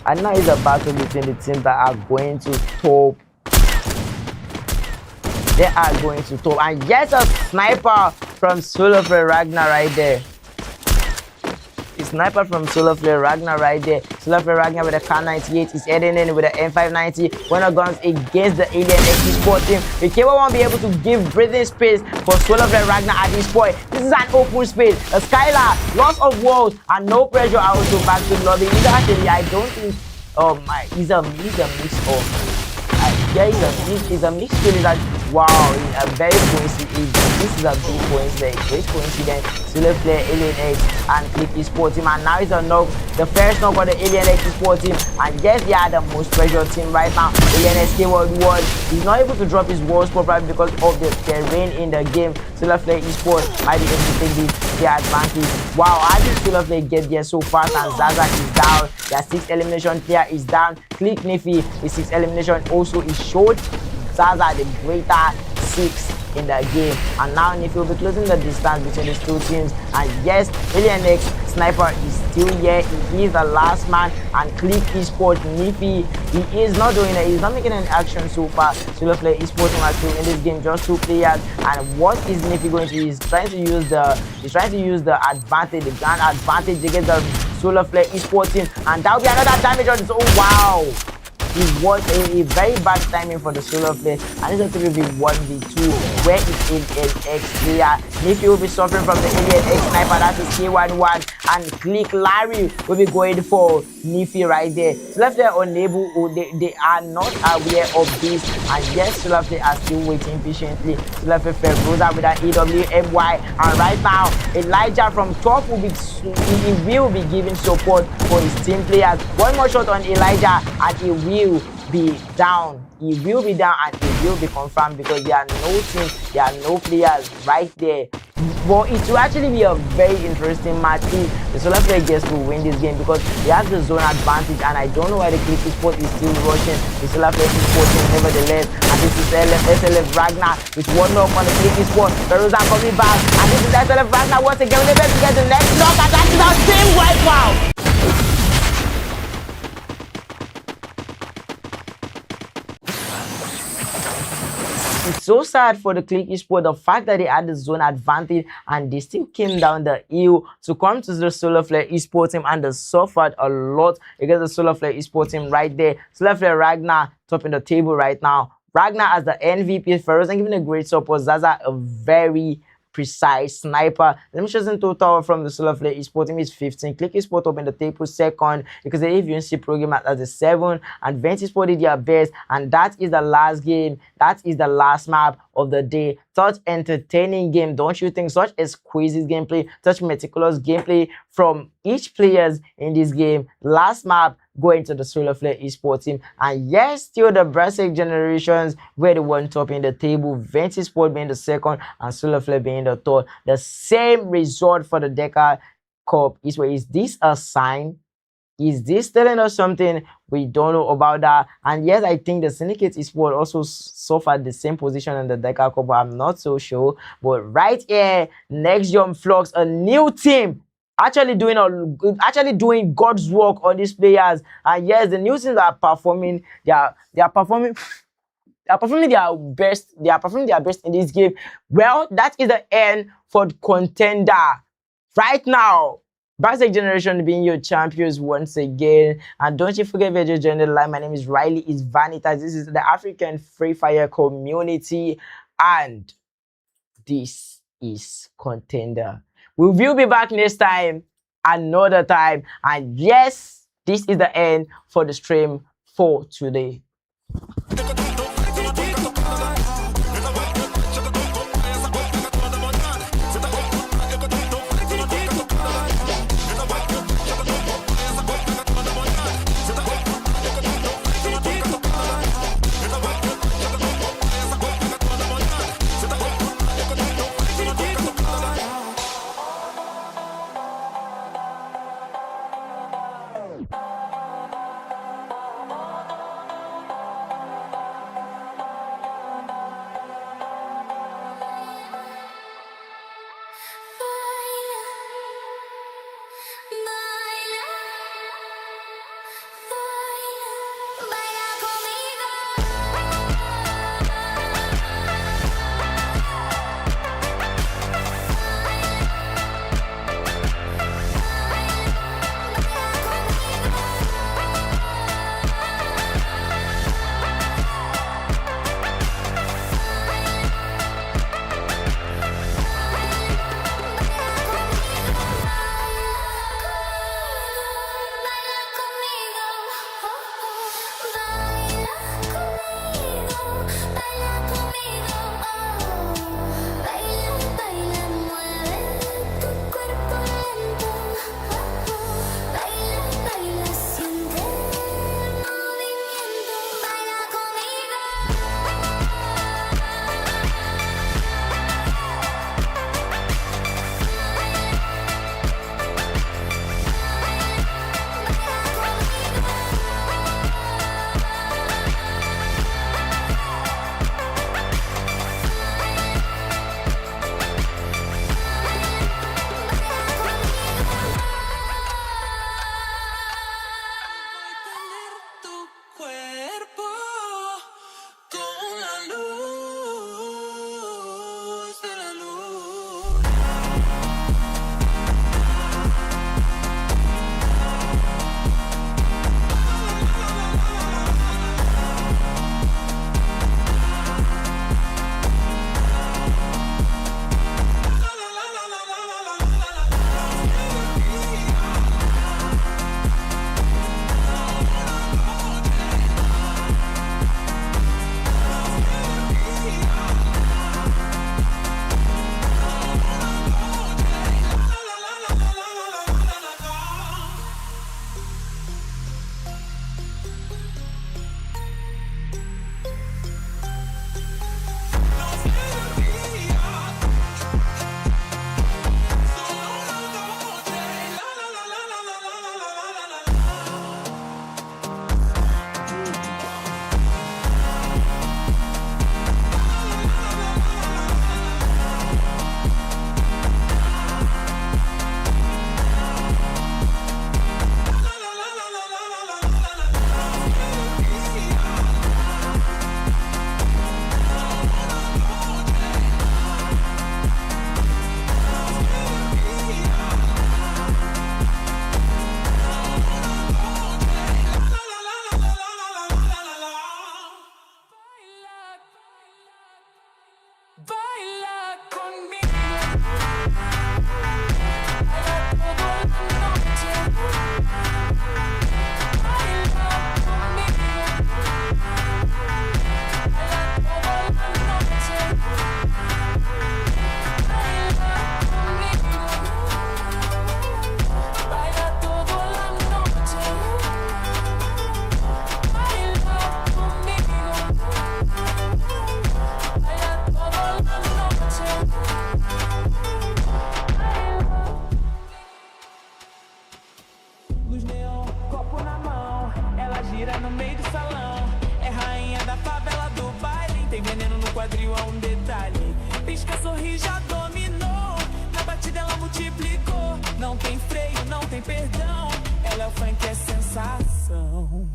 And now it's a battle between the teams that are going to top. They are going to top. And yes, a sniper from Solo Flare Ragnar right there. A sniper from Solo Flare Ragnar right there. So Sulafle Ragnar with a Car 98 is heading in with the M590. Winner guns against the Alien X Sport team. The cable won't be able to give breathing space for Sulafle Ragnar at this point. This is an open space. A Skylar, lots of walls, and no pressure also back to the lobby. Actually, I don't think. Oh my, he's a mix of. Yeah, it's a mixed feeling that wow, a very coincidence. This is a big coincidence, great coincidence. Still play Alien X and Click Esports team, and now it's a knock, the first knock on the Alien X Esports team, and yes, they are the most pressured team right now. Alien X World World is not able to drop his walls properly because of the terrain in the game. Still play Esports might be able to take the advantage. Wow, how did Still play get there so fast? And Zaza is down. Their 6th elimination player is down. Click Niffy, his 6th elimination also is short. Zaza the greater 6 in the game, and now Niffy will be closing the distance between these two teams. And yes, Alien X Sniper is still here. He is the last man, and Click Esports Niffy, he is not doing it. He's not making any action so far. Still play Esports team are still in this game, just 2 players. And what is Niffy going to do? He's trying to use the advantage, the grand advantage against the Solar Flare Esports team, and that will be another damage on his own. Wow, it was a very bad timing for the Solar Flare, and it's going to be 1v2 where it's an X player. Niffy will be suffering from the Alien X Sniper, that is K11, and Click Larry will be going for Niffy right there. Solar Flare unable, they are not aware of this, and yes, Solar Flare are still waiting patiently. Solar Flare Feroza with an AWMY, and right now Elijah from top will be giving support for his team players. One more shot on Elijah and he will be down. He will be down and he will be confirmed because there are no teams, there are no players right there. But it will actually be a very interesting match if the Solar Flare gets to win this game because he has the zone advantage, and I don't know why the Click Sport is still rushing the Solar Flare Sport team nevertheless. And this is SLF Ragnar with one knock on the Click Sport. Feroza coming back, and this is SLF Ragnar once again. We're able to get the next knock, and that is our team wipeout. It's so sad for the Click Esports, the fact that they had the zone advantage and they still came down the hill to come to the Solar Flare Esports team, and they suffered a lot against the Solar Flare Esports team right there. Solar Flare Ragnar topping the table right now. Ragnar as the MVP, Feroza giving a great support, Zaza a very precise sniper. Let me show in total from the Solar Flare Esports team is 15. Click Esports up in the table second because the AVNC program as the 7, and Ventisport did their best, and that is the last game. That is the last map of the day. Such entertaining game, don't you think? Such exquisite gameplay, such meticulous gameplay from each players in this game. Last map going to the Solar Flare Esports team, and yes, still the Brassic generations were the one topping the table, Ventisport being the second and Solar Flare being the third. The same result for the Deca Cup. Is this a sign? Is this telling us something? We don't know about that. And yes, I think the Syndicate Esports also suffered the same position in the Deca Cup, but I'm not so sure. But right here, Next Jump Flux, a new team, actually doing God's work on these players. And yes, the new teams are performing. They are performing their best. They are performing their best in this game. Well, that is the end for the contender right now. Basic Generation being your champions once again. And don't you forget to join the line. My name is Riley is Vanitas. This is the African Free Fire community, and this is Contender. We will be back next time, another time. And yes, this is the end for the stream for today. do salão. É rainha da favela do baile. Tem veneno no quadril, há um detalhe. Pisca, sorri, já dominou. Na batida ela multiplicou. Não tem freio, não tem perdão. Ela é o funk, é sensação.